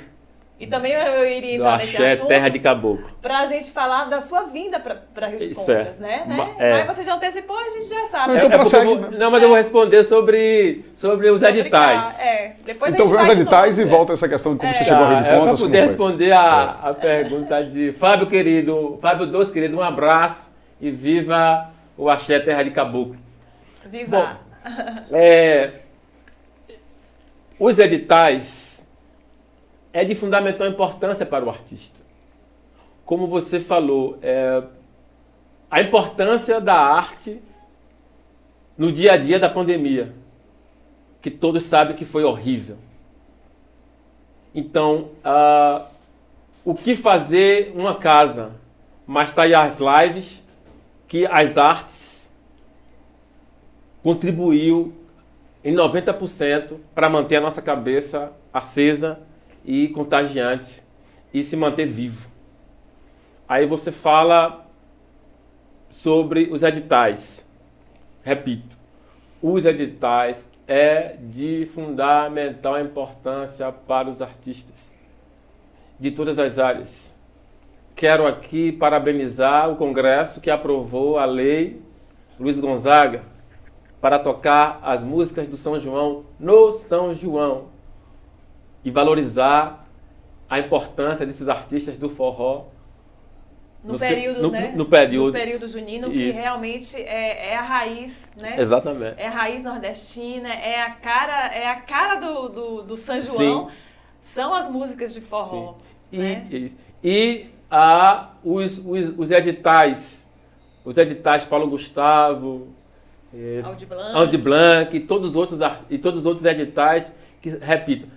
também eu iria entrar nesse assunto, terra de Caboclo, para a gente falar da sua vinda para Rio de Contas, né? Mas você já antecipou, a gente já sabe. Mas eu vou responder sobre os editais. Depois então vem os editais e volta essa questão de como você chegou a Rio de Contas. Para poder responder a pergunta de Fábio querido, Fábio Doce querido, um abraço e viva o axé terra de Caboclo. Viva! Bom, os editais é de fundamental importância para o artista. Como você falou, a importância da arte no dia a dia da pandemia, que todos sabem que foi horrível. Então, o que fazer uma casa? Mas está aí as lives que as artes contribuiu em 90% para manter a nossa cabeça acesa e contagiante e se manter vivo. Aí você fala sobre os editais. Repito, os editais é de fundamental importância para os artistas de todas as áreas. Quero aqui parabenizar o Congresso que aprovou a lei Luiz Gonzaga para tocar as músicas do São João no São João e valorizar a importância desses artistas do forró no período junino, que realmente é a raiz, né? Exatamente. É a raiz nordestina, é a cara do São João. Sim. São as músicas de forró. Né? Os editais Paulo Gustavo, Aldi Blanc e todos os outros editais que, repito,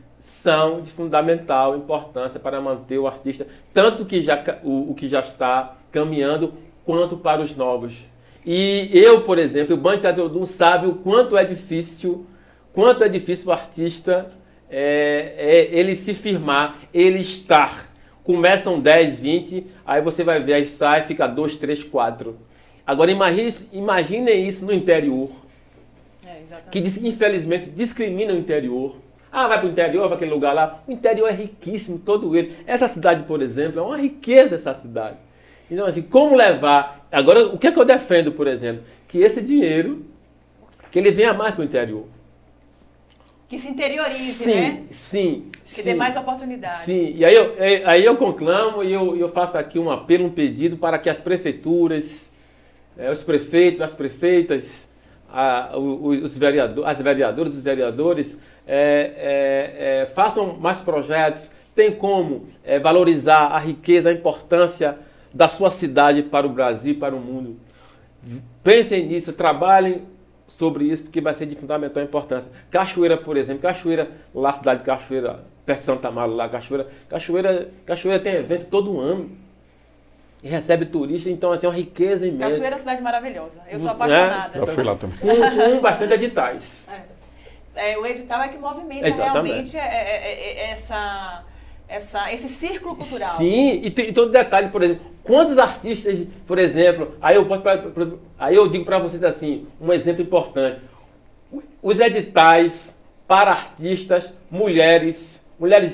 são de fundamental importância para manter o artista, tanto o que já está caminhando, quanto para os novos. E eu, por exemplo, o Band Teatro Odum sabe o quanto é difícil o artista ele se firmar, ele estar. Começam 10, 20, aí você vai ver, aí sai, fica 2, 3, 4. Agora imaginem isso no interior, que infelizmente discrimina o interior. Vai para o interior, para aquele lugar lá. O interior é riquíssimo, todo ele. Essa cidade, por exemplo, é uma riqueza essa cidade. Então, assim, como levar... Agora, o que é que eu defendo, por exemplo? Que esse dinheiro, que ele venha mais para o interior. Que se interiorize, né? Sim. Que dê mais oportunidade. Sim, e aí eu conclamo e eu faço aqui um apelo, um pedido para que as prefeituras, os prefeitos, as prefeitas, os vereadores, façam mais projetos, tem como valorizar a riqueza, a importância da sua cidade para o Brasil, para o mundo. Pensem nisso, trabalhem sobre isso, porque vai ser de fundamental importância. Cachoeira, por exemplo, lá a cidade de Cachoeira, perto de Santa Amaro, lá, Cachoeira tem evento todo ano. E recebe turista, então assim, é uma riqueza imensa. Cachoeira é uma cidade maravilhosa, eu sou apaixonada. Eu fui lá também. Com bastante editais. O edital é que movimenta realmente esse círculo cultural. Sim, e todo detalhe, por exemplo, quantos artistas, por exemplo, aí eu digo para vocês assim, um exemplo importante. Os editais para artistas, mulheres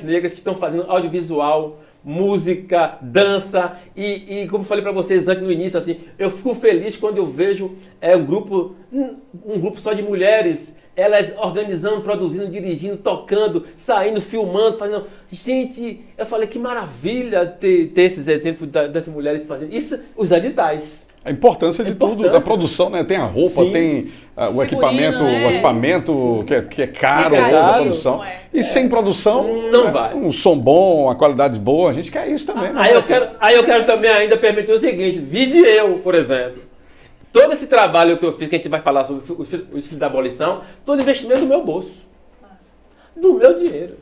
negras que estão fazendo audiovisual, música, dança e como eu falei para vocês antes no início, assim, eu fico feliz quando eu vejo um grupo só de mulheres, elas organizando, produzindo, dirigindo, tocando, saindo, filmando, fazendo. Gente, eu falei que maravilha ter esses exemplos dessas mulheres fazendo isso, os editais. A importância de tudo, da produção, né? Tem a roupa, Sim. tem o equipamento que é caro, a produção. E sem produção, não vai. Um som bom, uma qualidade boa, a gente quer isso também. Né? Aí eu quero também ainda permitir o seguinte, vide eu, por exemplo. Todo esse trabalho que eu fiz, que a gente vai falar sobre os filhos da abolição, todo investimento do meu bolso. Do meu dinheiro.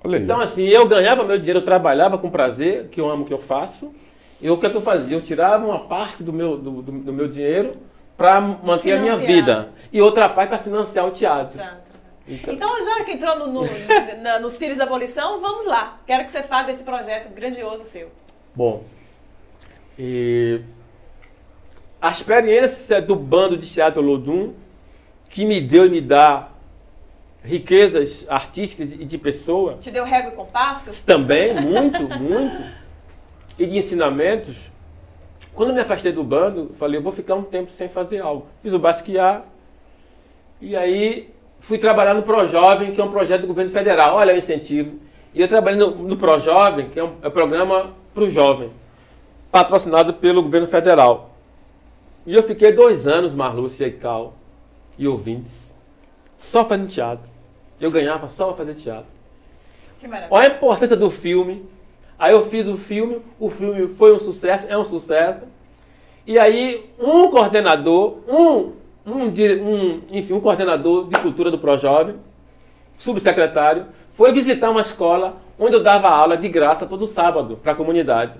Olha aí. Então, assim, eu ganhava meu dinheiro, eu trabalhava com prazer, que eu amo o que eu faço. E o que é que eu fazia? Eu tirava uma parte do meu dinheiro para manter a minha vida. E outra parte para financiar o teatro. Então, já que entrou nos Filhos da Abolição, vamos lá. Quero que você fale desse projeto grandioso seu. Bom, a experiência do bando de teatro Olodum, que me deu e me dá riquezas artísticas e de pessoa. Te deu régua e compasso? Também, muito, muito. E de ensinamentos. Quando me afastei do bando, falei, eu vou ficar um tempo sem fazer algo. Fiz o Basquiat. E aí fui trabalhar no ProJovem, que é um projeto do governo federal. Olha o incentivo. E eu trabalhei no ProJovem, que é um programa para o jovem, patrocinado pelo governo federal. E eu fiquei 2 anos, Marlúcia e Cal, e ouvintes, só fazendo teatro. Eu ganhava só para fazer teatro. Que maravilha. Olha a importância do filme. Aí eu fiz o filme foi um sucesso, é um sucesso. E aí um coordenador, um coordenador de cultura do ProJovem, subsecretário, foi visitar uma escola onde eu dava aula de graça todo sábado para a comunidade.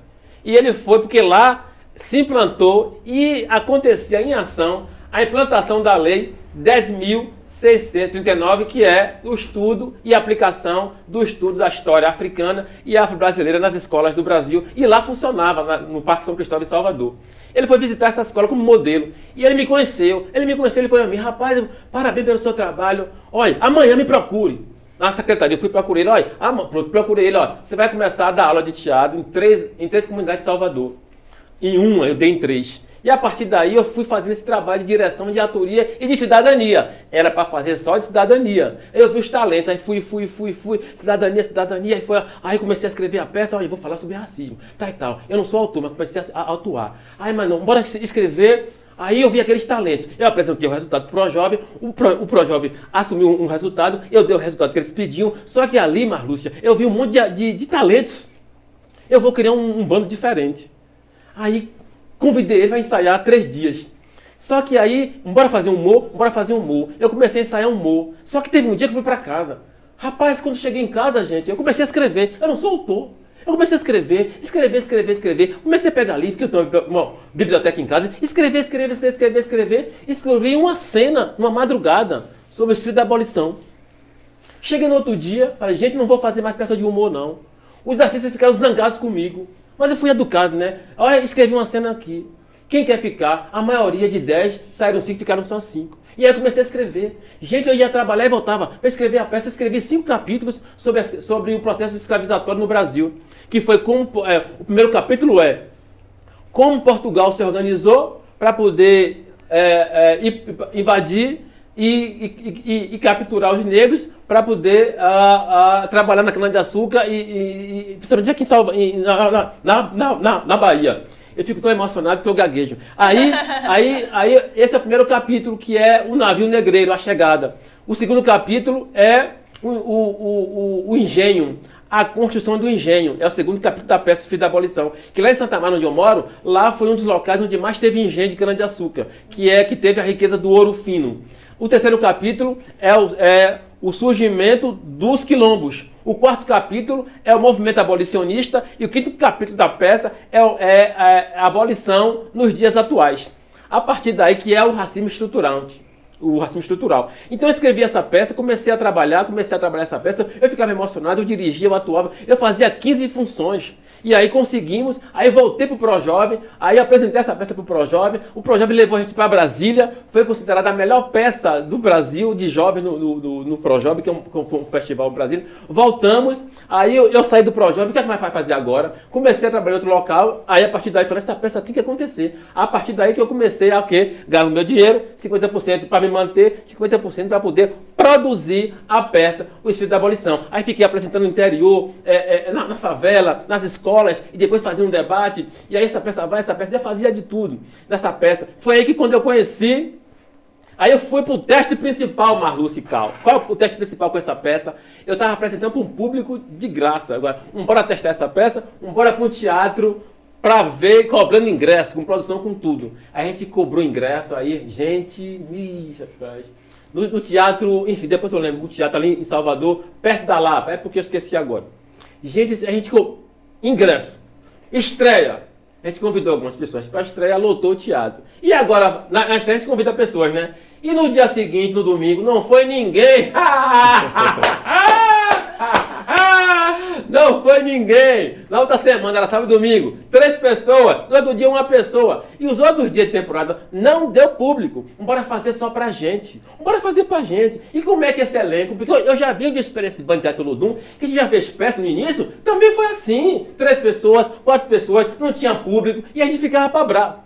E ele foi porque lá se implantou e acontecia em ação a implantação da lei 10.639, que é o estudo e aplicação do estudo da história africana e afro-brasileira nas escolas do Brasil. E lá funcionava, no Parque São Cristóvão, em Salvador. Ele foi visitar essa escola como modelo. E ele me conheceu. Ele falou a mim, rapaz, parabéns pelo seu trabalho. Olha, amanhã me procure. Na secretaria, eu fui procurar ele. Olha, pronto, procurei ele. Olha, você vai começar a dar aula de teatro em três comunidades de Salvador. Em uma, eu dei em 3. E a partir daí eu fui fazendo esse trabalho de direção de autoria e de cidadania. Era para fazer só de cidadania. Eu vi os talentos, aí fui, cidadania, aí comecei a escrever a peça, eu vou falar sobre racismo, e tal. Eu não sou autor, mas comecei a atuar. Aí, mas não, bora escrever. Aí eu vi aqueles talentos. Eu apresentei o resultado do ProJovem, o ProJovem assumiu um resultado, eu dei o resultado que eles pediam, só que ali, Marlúcia, eu vi um monte de talentos. Eu vou criar um bando diferente. Aí convidei ele para ensaiar 3 dias. Só que aí, bora fazer humor. Eu comecei a ensaiar humor. Só que teve um dia que eu fui para casa. Rapaz, quando cheguei em casa, gente, eu comecei a escrever. Eu não sou autor. Eu comecei a escrever. Comecei a pegar livro, que eu tenho uma biblioteca em casa. Escrever. Escrevi uma cena, numa madrugada, sobre os filhos da abolição. Cheguei no outro dia, falei, gente, não vou fazer mais peça de humor, não. Os artistas ficaram zangados comigo. Mas eu fui educado, né? Olha, escrevi uma cena aqui. Quem quer ficar? A maioria de 10, saíram 5, ficaram só 5. E aí eu comecei a escrever. Gente, eu ia trabalhar e voltava para escrever a peça. Eu escrevi 5 capítulos sobre o processo escravizatório no Brasil. Que foi como... o primeiro capítulo é como Portugal se organizou para poder invadir e capturar os negros para poder trabalhar na cana-de-açúcar e principalmente aqui na Bahia. Eu fico tão emocionado que eu gaguejo. Aí esse é o primeiro capítulo, que é o navio negreiro, a chegada. O segundo capítulo é o engenho, a construção do engenho. É o segundo capítulo da peça Filho da Abolição. Que lá em Santa Maria, onde eu moro, lá foi um dos locais onde mais teve engenho de cana-de-açúcar, que teve a riqueza do ouro fino. O terceiro capítulo é o surgimento dos quilombos. O quarto capítulo é o movimento abolicionista. E o quinto capítulo da peça é a abolição nos dias atuais. A partir daí que é o racismo estrutural. Então eu escrevi essa peça, comecei a trabalhar essa peça. Eu ficava emocionado, eu dirigia, eu atuava. Eu fazia 15 funções. E aí conseguimos, aí voltei pro Projovem, aí apresentei essa peça pro Projovem, o Projovem levou a gente para Brasília, foi considerada a melhor peça do Brasil de jovem no Projovem, que é um festival no Brasil. Voltamos, aí eu saí do Projovem, o que é que vai fazer agora? Comecei a trabalhar em outro local, aí a partir daí falei, essa peça tem que acontecer. A partir daí que eu comecei a ganhar o meu dinheiro, 50% para me manter, 50% para poder produzir a peça, o Espírito da Abolição. Aí fiquei apresentando no interior, na favela, nas escolas, e depois fazia um debate, e aí essa peça vai, essa peça, eu fazia de tudo nessa peça. Foi aí que quando eu conheci, aí eu fui pro teste principal, Marluce e Cal. Qual é o teste principal com essa peça? Eu estava apresentando para um público de graça. Agora, bora testar essa peça, bora para um teatro, para ver, cobrando ingresso, com produção, com tudo. Aí a gente cobrou ingresso, aí, gente, rapaz. No teatro, enfim, depois eu lembro, o teatro ali em Salvador, perto da Lapa, é porque eu esqueci agora. Gente, a gente ingresso, estreia. A gente convidou algumas pessoas para a estreia, lotou o teatro. E agora, na estreia a gente convida pessoas, né? E no dia seguinte, no domingo, não foi ninguém. Não foi ninguém. Na outra semana, era sábado e domingo, 3 pessoas. No outro dia, 1 pessoa. E os outros dias de temporada não deu público. Bora fazer só pra gente. Bora fazer pra gente. E como é que esse elenco? Porque eu já vi de experiência de Banda de Teatro Olodum, que a gente já fez peça no início, também foi assim. 3 pessoas, 4 pessoas, não tinha público. E a gente ficava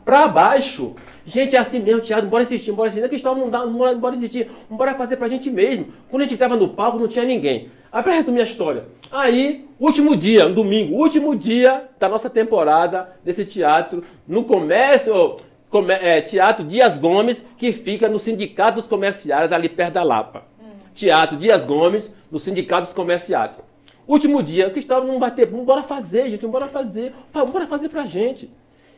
pra baixo. Gente, é assim mesmo, teatro, bora assistir, bora assistir. Cristóvão, não dá, bora assistir. Bora fazer pra gente mesmo. Quando a gente estava no palco, não tinha ninguém. Aí, pra resumir a história. Aí, último dia, um domingo, último dia da nossa temporada desse teatro, no comércio, Teatro Dias Gomes, que fica no Sindicato dos Comerciários, ali perto da Lapa. Teatro Dias Gomes, no Sindicato dos Comerciários. Último dia, o Cristóvão não bater, bora fazer, gente, bora fazer pra gente.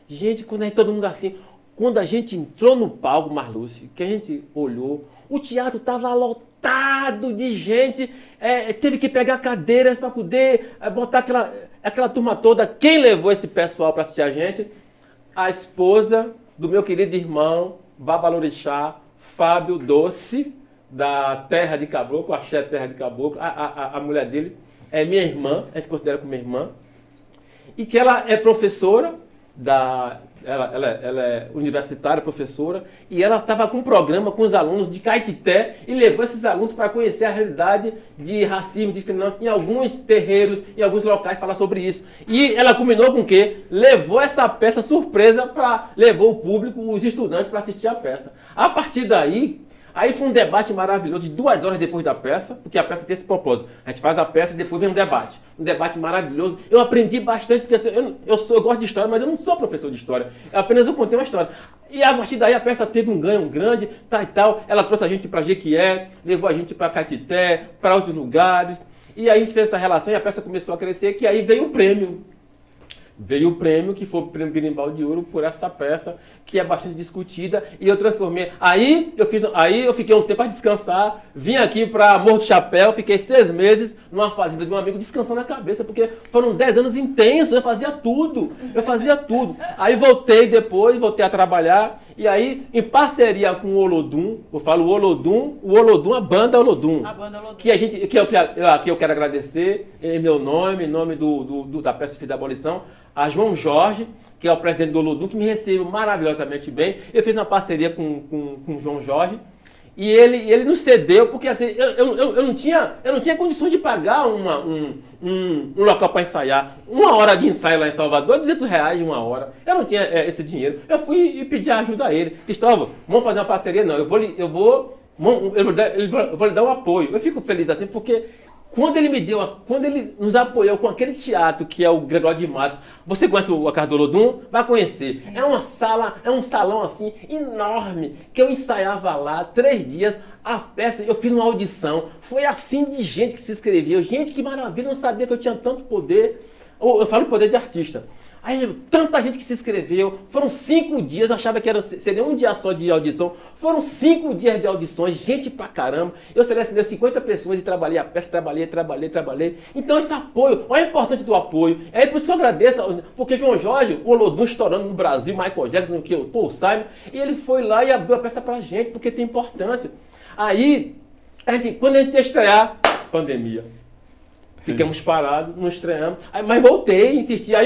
Gente, quando aí todo mundo assim... Quando a gente entrou no palco, Marluce, que a gente olhou, o teatro estava lotado de gente, teve que pegar cadeiras para poder botar aquela turma toda. Quem levou esse pessoal para assistir a gente? A esposa do meu querido irmão, Babalorixá, Fábio Doce, da Terra de Caboclo, Axé Terra de Caboclo. A mulher dele é minha irmã, a gente considera como minha irmã, e que ela é professora ela é universitária, professora, e ela estava com um programa com os alunos de Caetité e levou esses alunos para conhecer a realidade de racismo, de discriminação, em alguns terreiros, em alguns locais, falar sobre isso. E ela combinou com o quê? Levou essa peça surpresa, levou o público, os estudantes, para assistir a peça. A partir daí, aí foi um debate maravilhoso, de 2 horas depois da peça, porque a peça tem esse propósito. A gente faz a peça e depois vem um debate. Um debate maravilhoso. Eu aprendi bastante, porque assim, eu gosto de história, mas eu não sou professor de história. Eu contei uma história. E a partir daí a peça teve um ganho grande, e tal. Ela trouxe a gente para Jequié, levou a gente para Caetité, para outros lugares. E aí a gente fez essa relação e a peça começou a crescer, que aí veio o prêmio. Veio o prêmio, que foi o Prêmio Berimbau de Ouro, por essa peça, que é bastante discutida, e eu transformei. Aí eu fiquei um tempo para descansar, vim aqui para Morro do Chapéu, fiquei 6 meses numa fazenda de um amigo, descansando a cabeça, porque foram 10 anos intensos, eu fazia tudo. Aí voltei a trabalhar, e aí, em parceria com o Olodum, eu falo o Olodum, a banda Olodum. A banda Olodum. Que eu quero agradecer, em meu nome, em nome da peça Espírito da Abolição, a João Jorge, que é o presidente do Olodum, que me recebeu maravilhosamente bem. Eu fiz uma parceria com o João Jorge, e ele nos cedeu, porque assim, eu não tinha condições de pagar um local para ensaiar. 1 hora de ensaio lá em Salvador, R$200 1 hora. Eu não tinha esse dinheiro. Eu fui e pedi ajuda a ele. Cristóvão, vamos fazer uma parceria? Não, eu vou lhe dar um apoio. Eu fico feliz assim, porque quando ele nos apoiou com aquele teatro que é o Gregório de Matos, você conhece o Casa do Olodum? Vai conhecer. É um salão assim enorme, que eu ensaiava lá 3 dias, a peça, eu fiz uma audição, foi assim de gente que se inscreveu, gente, que maravilha, eu não sabia que eu tinha tanto poder, eu falo poder de artista. Aí, tanta gente que se inscreveu, foram 5 dias, eu achava que seria um dia só de audição, foram 5 dias de audições, gente pra caramba. Eu selecionei 50 pessoas e trabalhei a peça, trabalhei. Então esse apoio, olha a importância do apoio. É por isso que eu agradeço, porque João Jorge, o Olodum estourando no Brasil, Michael Jackson, Paul Simon, e ele foi lá e abriu a peça pra gente, porque tem importância. Aí, quando a gente ia estrear, pandemia. ficamos parados, não estreamos. Aí, mas voltei, insisti. Aí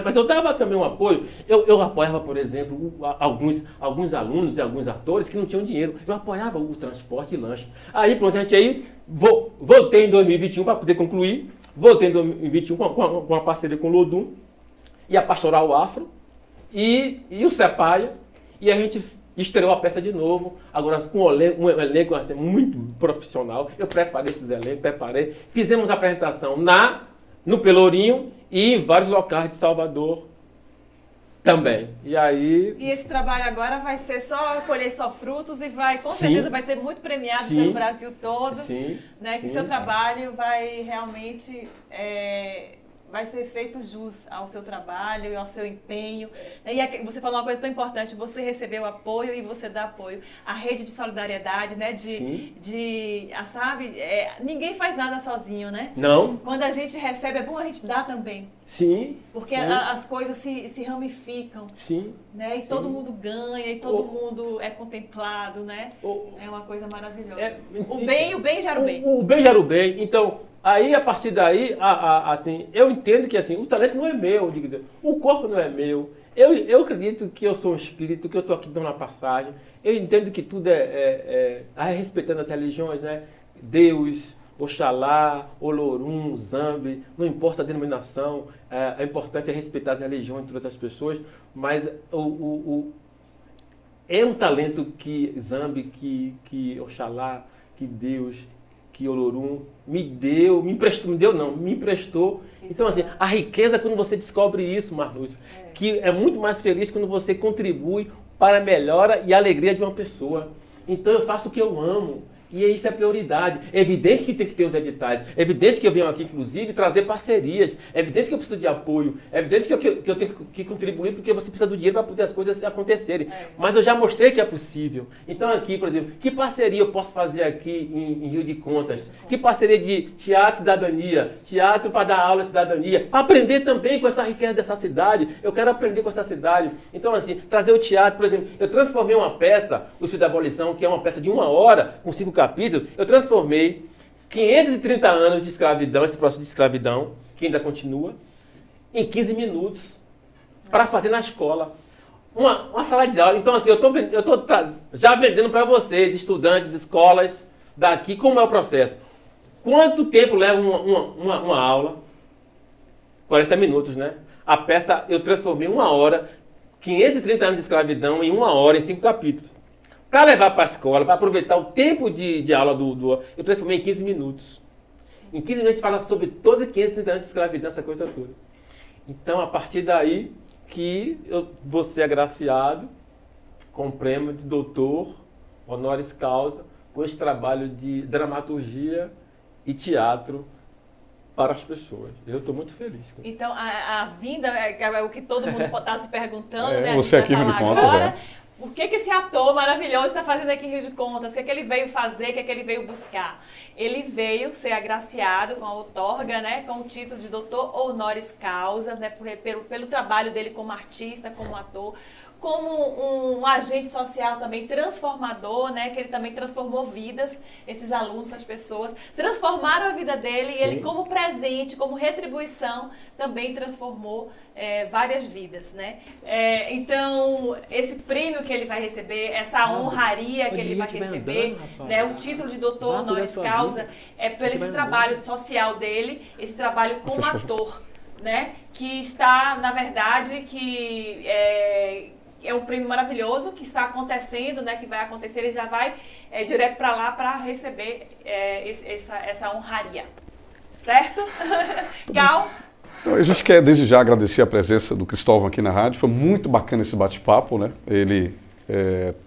mas eu dava também um apoio. Eu apoiava, por exemplo, alguns alunos e alguns atores que não tinham dinheiro. Eu apoiava o transporte e lanche. Aí, pronto, a gente aí voltei em 2021 para poder concluir. Voltei em 2021 com uma parceria com o Lodum e a Pastoral Afro e o Sepaia. E a gente estreou a peça de novo, agora com um elenco assim, muito profissional. Eu preparei esses elencos, fizemos a apresentação no Pelourinho e em vários locais de Salvador também. E aí... E esse trabalho agora vai ser colher só frutos e com Sim. certeza vai ser muito premiado Sim. pelo Brasil todo. Sim. Né? Que Sim. seu trabalho vai realmente... vai ser feito jus ao seu trabalho e ao seu empenho. E você falou uma coisa tão importante, você recebeu apoio e você dá apoio. A rede de solidariedade, né? Sabe? Ninguém faz nada sozinho, né? Não. Quando a gente recebe, é bom a gente dar também. Sim. Porque sim. As coisas se ramificam. Sim. Né? E sim. todo mundo ganha, e todo mundo é contemplado, né? É uma coisa maravilhosa. O bem gera o bem. O bem gera o bem. Então... Aí, a partir daí, assim, eu entendo que assim, o talento não é meu, o corpo não é meu. Eu acredito que eu sou um espírito, que eu estou aqui dando uma passagem. Eu entendo que tudo respeitando as religiões, né? Deus, Oxalá, Olorum, Zambi, não importa a denominação, é importante respeitar as religiões de outras pessoas, mas é um talento que Zambi, que Oxalá, que Deus, que Olorum me emprestou. Então, assim, a riqueza quando você descobre isso, Marlúcia, que é muito mais feliz quando você contribui para a melhora e a alegria de uma pessoa. Então, eu faço o que eu amo. E isso é prioridade. É evidente que tem que ter os editais. É evidente que eu venho aqui, inclusive, trazer parcerias. É evidente que eu preciso de apoio. É evidente que eu tenho que contribuir porque você precisa do dinheiro para poder as coisas acontecerem. Mas eu já mostrei que é possível. Então aqui, por exemplo, que parceria eu posso fazer aqui em Rio de Contas? Que parceria de teatro e cidadania? Teatro para dar aula de cidadania. Para aprender também com essa riqueza dessa cidade. Eu quero aprender com essa cidade. Então, assim, trazer o teatro, por exemplo, eu transformei uma peça, O Filho da Abolição, que é uma peça de 1 hora, com 5 capítulos, eu transformei 530 anos de escravidão, esse processo de escravidão, que ainda continua, em 15 minutos, para fazer na escola. Uma sala de aula. Então, assim, eu estou já vendendo para vocês, estudantes, escolas, daqui, como é o processo. Quanto tempo leva uma aula? 40 minutos, né? A peça eu transformei em 1 hora, 530 anos de escravidão em 1 hora, em 5 capítulos. Para levar para a escola, para aproveitar o tempo de aula eu transformei em 15 minutos. Em 15 minutos a gente fala sobre todos os 530 anos de escravidão, essa coisa toda. Então, a partir daí que eu vou ser agraciado com o prêmio de doutor, honoris causa, por esse trabalho de dramaturgia e teatro para as pessoas. Eu estou muito feliz. Então, a vinda é o que todo mundo está se perguntando, né? Você aqui me conta, agora. O que esse ator maravilhoso está fazendo aqui em Rio de Contas? O que ele veio fazer? O que ele veio buscar? Ele veio ser agraciado com a outorga, né, com o título de doutor honoris causa, né, pelo trabalho dele como artista, como ator, como um agente social também transformador, né, que ele também transformou vidas, esses alunos, essas pessoas, transformaram a vida dele. Sim. E ele, como presente, como retribuição, também transformou várias vidas, né? Então, esse prêmio que ele vai receber, essa honraria que ele vai receber, né, o título de doutor honoris causa, por esse trabalho social dele, esse trabalho como ator, né, que está, na verdade, que é um prêmio maravilhoso que está acontecendo, né, que vai acontecer, ele já vai direto para lá para receber essa honraria. Certo? Cal? Então, a gente quer desde já agradecer a presença do Cristóvão aqui na rádio. Foi muito bacana esse bate-papo, né? Ele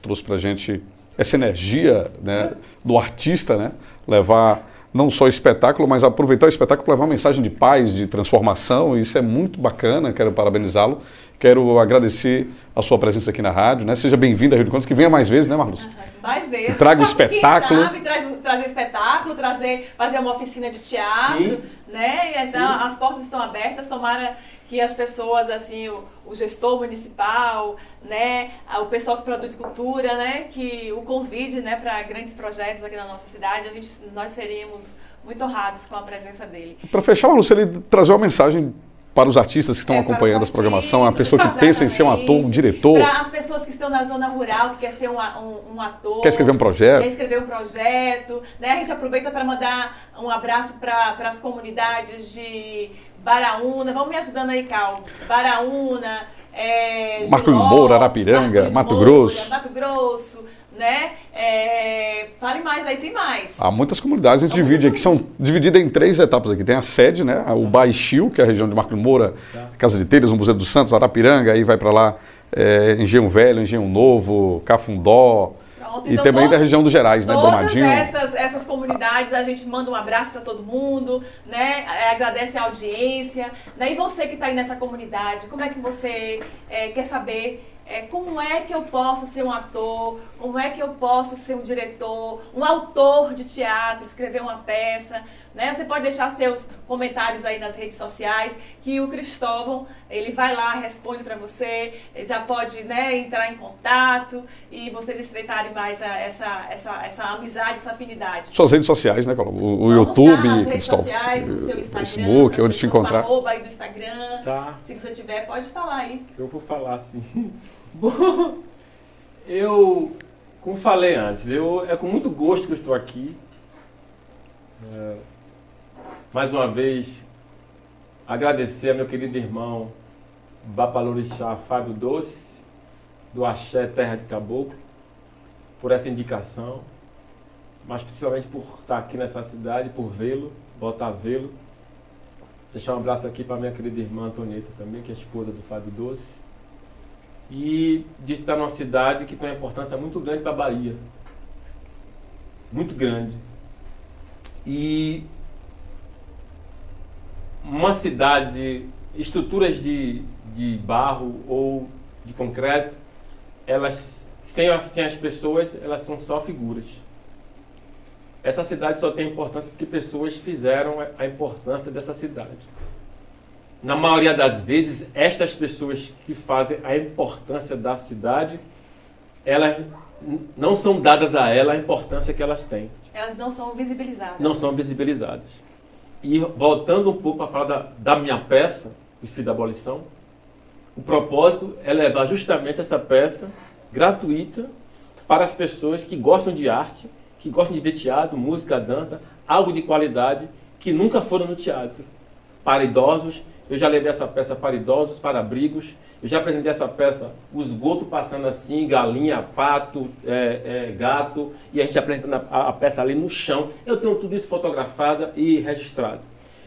trouxe pra gente essa energia, né, do artista, né? Levar não só o espetáculo, mas aproveitar o espetáculo para levar uma mensagem de paz, de transformação. Isso é muito bacana, quero parabenizá-lo. Quero agradecer a sua presença aqui na rádio, né? Seja bem-vindo a Rio de Contas, que venha mais vezes, né, Marlúcia? Mais vezes. E traga o espetáculo. Quem sabe, trazer o espetáculo, fazer uma oficina de teatro. Sim. Né? E então, as portas estão abertas, tomara que as pessoas, assim, o gestor municipal, né, o pessoal que produz cultura, né, que o convide, né, para grandes projetos aqui na nossa cidade. Nós seríamos muito honrados com a presença dele. Para fechar, Marluce, ele trazer uma mensagem para os artistas que estão acompanhando essa programação, a pessoa que pensa em ser um ator, um diretor. Para as pessoas que estão na zona rural, que quer ser um ator. Quer escrever um projeto. Quer escrever um projeto. Né? A gente aproveita para mandar um abraço para as comunidades de Baraúna. Vamos me ajudando aí, Cal. Baraúna, Marco Moura, Arapiranga, Mato Grosso. Né? Fale mais aí, tem mais. Há muitas comunidades, a gente divide aqui, são divididas em 3 etapas aqui. Tem a sede, né? O Baixio, que é a região de Marco Moura, Casa de Telhas, o Museu dos Santos, Arapiranga, aí vai para lá Engenho Velho, Engenho Novo, Cafundó. Pronto, e então, também da região dos Gerais, né? Brumadinho. Essas comunidades, a gente manda um abraço para todo mundo, né? Agradece a audiência. Né? E você que está aí nessa comunidade, como é que você quer saber como é que eu posso ser um ator, como é que eu posso ser um diretor, um autor de teatro, escrever uma peça, né? Você pode deixar seus comentários aí nas redes sociais, que o Cristóvão, ele vai lá, responde para você, ele já pode, né, entrar em contato e vocês estreitarem mais essa amizade, essa afinidade. Suas redes sociais, né, o YouTube, as redes sociais, o seu Instagram, Facebook, onde te encontrar. Arroba aí do Instagram, se você tiver, pode falar aí. Eu vou falar sim. Bom, como falei antes, é com muito gosto que eu estou aqui. Mais uma vez, agradecer a meu querido irmão Bapalorixá Fábio Doce, do Axé Terra de Caboclo, por essa indicação, mas principalmente por estar aqui nessa cidade, por vê-lo, voltar a vê-lo. Deixar um abraço aqui para minha querida irmã Antonieta também, que é esposa do Fábio Doce. E de estar numa cidade que tem uma importância muito grande para a Bahia. Muito grande. E uma cidade, estruturas de barro ou de concreto, elas, sem as pessoas, elas são só figuras. Essa cidade só tem importância porque pessoas fizeram a importância dessa cidade. Na maioria das vezes, estas pessoas que fazem a importância da cidade, elas não são dadas a ela a importância que elas têm. Elas não são visibilizadas. Não são visibilizadas. E voltando um pouco para falar da minha peça, Os Filhos da Abolição, o propósito é levar justamente essa peça gratuita para as pessoas que gostam de arte, que gostam de ver teatro, música, dança, algo de qualidade, que nunca foram no teatro. Para idosos, eu já levei essa peça para idosos, para abrigos. Eu já apresentei essa peça, o esgoto passando assim, galinha, pato, gato, e a gente apresentando a peça ali no chão. Eu tenho tudo isso fotografado e registrado.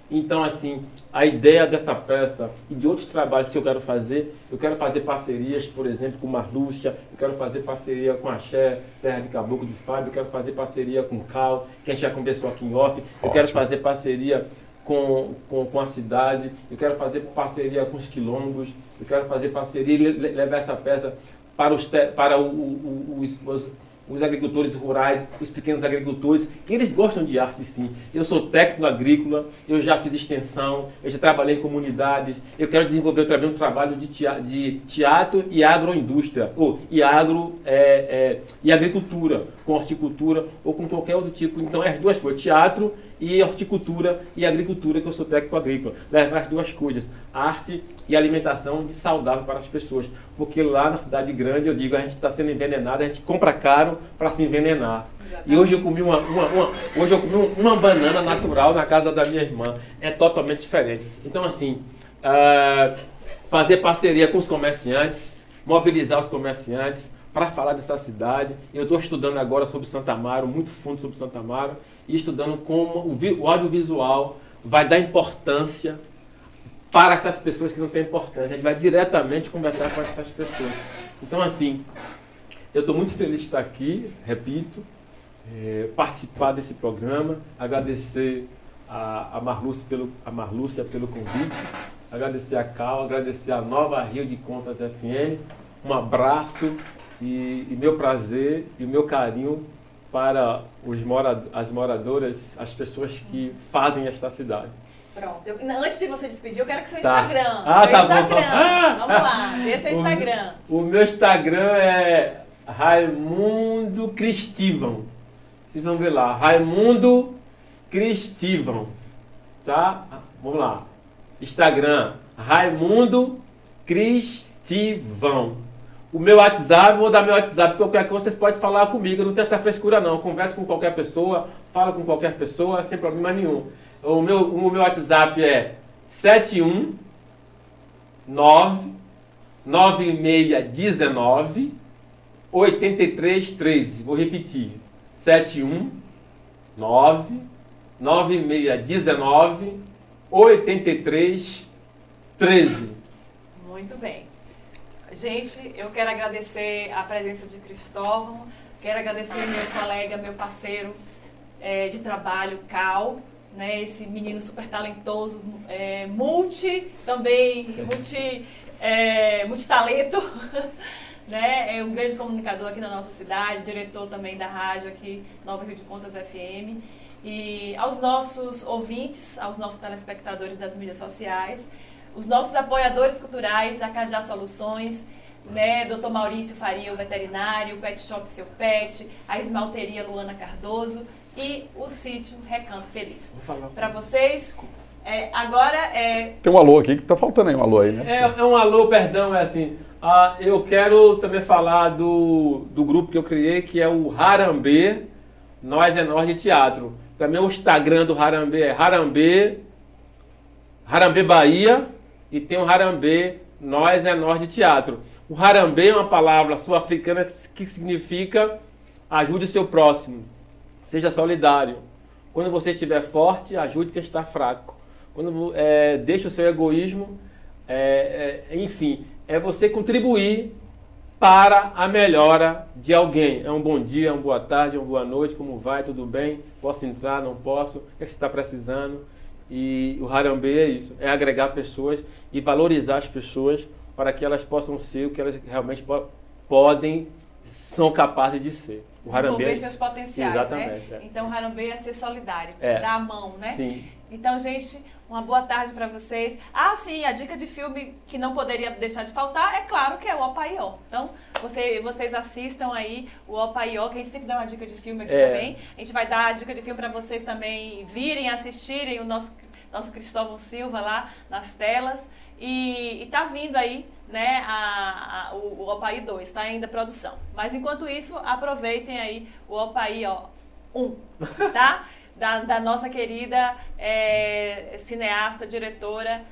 Então, assim, a ideia dessa peça e de outros trabalhos que eu quero fazer parcerias, por exemplo, com Marlúcia, eu quero fazer parceria com Axé, Terra de Caboclo de Fábio, eu quero fazer parceria com Cal, que a gente já conversou aqui em off, eu quero fazer parceria com a cidade, eu quero fazer parceria com os quilombos, eu quero fazer parceria e levar essa peça para os agricultores rurais, os pequenos agricultores, que eles gostam de arte sim. Eu sou técnico agrícola, eu já fiz extensão, eu já trabalhei em comunidades, eu quero desenvolver também um trabalho de teatro e agroindústria, e agricultura, com horticultura ou com qualquer outro tipo. Então é as duas coisas, teatro e horticultura e agricultura, que eu sou técnico agrícola. Levar as duas coisas, arte e alimentação de saudável para as pessoas. Porque lá na cidade grande, eu digo, a gente está sendo envenenado, a gente compra caro para se envenenar. Exatamente. E hoje eu comi uma banana natural na casa da minha irmã. É totalmente diferente. Então, assim, fazer parceria com os comerciantes, mobilizar os comerciantes para falar dessa cidade. Eu estou estudando agora sobre Santa Amaro, muito fundo sobre Santa Amaro, e estudando como o audiovisual vai dar importância para essas pessoas que não têm importância. A gente vai diretamente conversar com essas pessoas. Então, assim, eu estou muito feliz de estar aqui, repito, participar desse programa, agradecer a Marlúcia pelo convite, agradecer a Cal, agradecer a Nova Rio de Contas FM, um abraço e meu prazer e o meu carinho para as moradoras, as pessoas que fazem esta cidade. Pronto. Antes de você despedir, eu quero que seu Instagram. Bom. Vamos lá, dê seu Instagram. O meu Instagram é Raimundo Cristivan. Vocês vão ver lá, Raimundo Cristivão, tá? Vamos lá. Instagram, Raimundo Cristivão. O meu WhatsApp, vou dar meu WhatsApp, qualquer coisa vocês podem falar comigo, eu não tenho essa frescura não, converso com qualquer pessoa, falo com qualquer pessoa, sem problema nenhum. O meu WhatsApp é 719-9619-8313, vou repetir, 719-9619-8313. Muito bem. Gente, eu quero agradecer a presença de Cristóvão, quero agradecer meu colega, meu parceiro de trabalho, Cal, né, esse menino super talentoso, multitalento, né, é um grande comunicador aqui na nossa cidade, diretor também da rádio aqui, Nova Rio de Contas FM. E aos nossos ouvintes, aos nossos telespectadores das mídias sociais, os nossos apoiadores culturais, a Cajá Soluções, né, Dr. Maurício Faria, o veterinário, o Pet Shop Seu Pet, a esmalteria Luana Cardoso e o sítio Recanto Feliz. Para vocês, agora Tem um alô aqui que tá faltando aí, um alô aí, né? É um alô, perdão, é assim. Eu quero também falar do grupo que eu criei, que é o Harambê, Nós é Nós de Teatro. Também o Instagram do Harambê é Harambê Bahia. E tem o Harambê, Nós é Nós de Teatro. O Harambê é uma palavra sul-africana que significa ajude o seu próximo, seja solidário. Quando você estiver forte, ajude quem está fraco. Quando deixe o seu egoísmo, enfim, é você contribuir para a melhora de alguém. É um bom dia, uma boa tarde, uma boa noite, como vai, tudo bem? Posso entrar, não posso? O que você está precisando? E o Harambê é isso, é agregar pessoas e valorizar as pessoas para que elas possam ser o que elas realmente são capazes de ser. O Harambê desenvolver seus potenciais, exatamente, né? Então o Harambê é ser solidário, dar a mão, né? Sim. Então, gente, uma boa tarde para vocês. Sim, a dica de filme que não poderia deixar de faltar, é claro que é o Opaió. Então, vocês assistam aí o Opaió, que a gente sempre dá uma dica de filme aqui também. A gente vai dar a dica de filme para vocês também virem, assistirem o nosso Cristóvão Silva lá nas telas. E tá vindo aí, né, o Opaí 2, tá ainda produção. Mas enquanto isso, aproveitem aí o Opaió 1, tá? Da nossa querida cineasta, diretora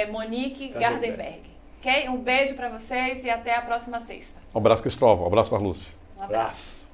Monique Gardenberg. Ok? Um beijo para vocês e até a próxima sexta. Um abraço, Cristóvão. Um abraço, Marlúcio. Um abraço.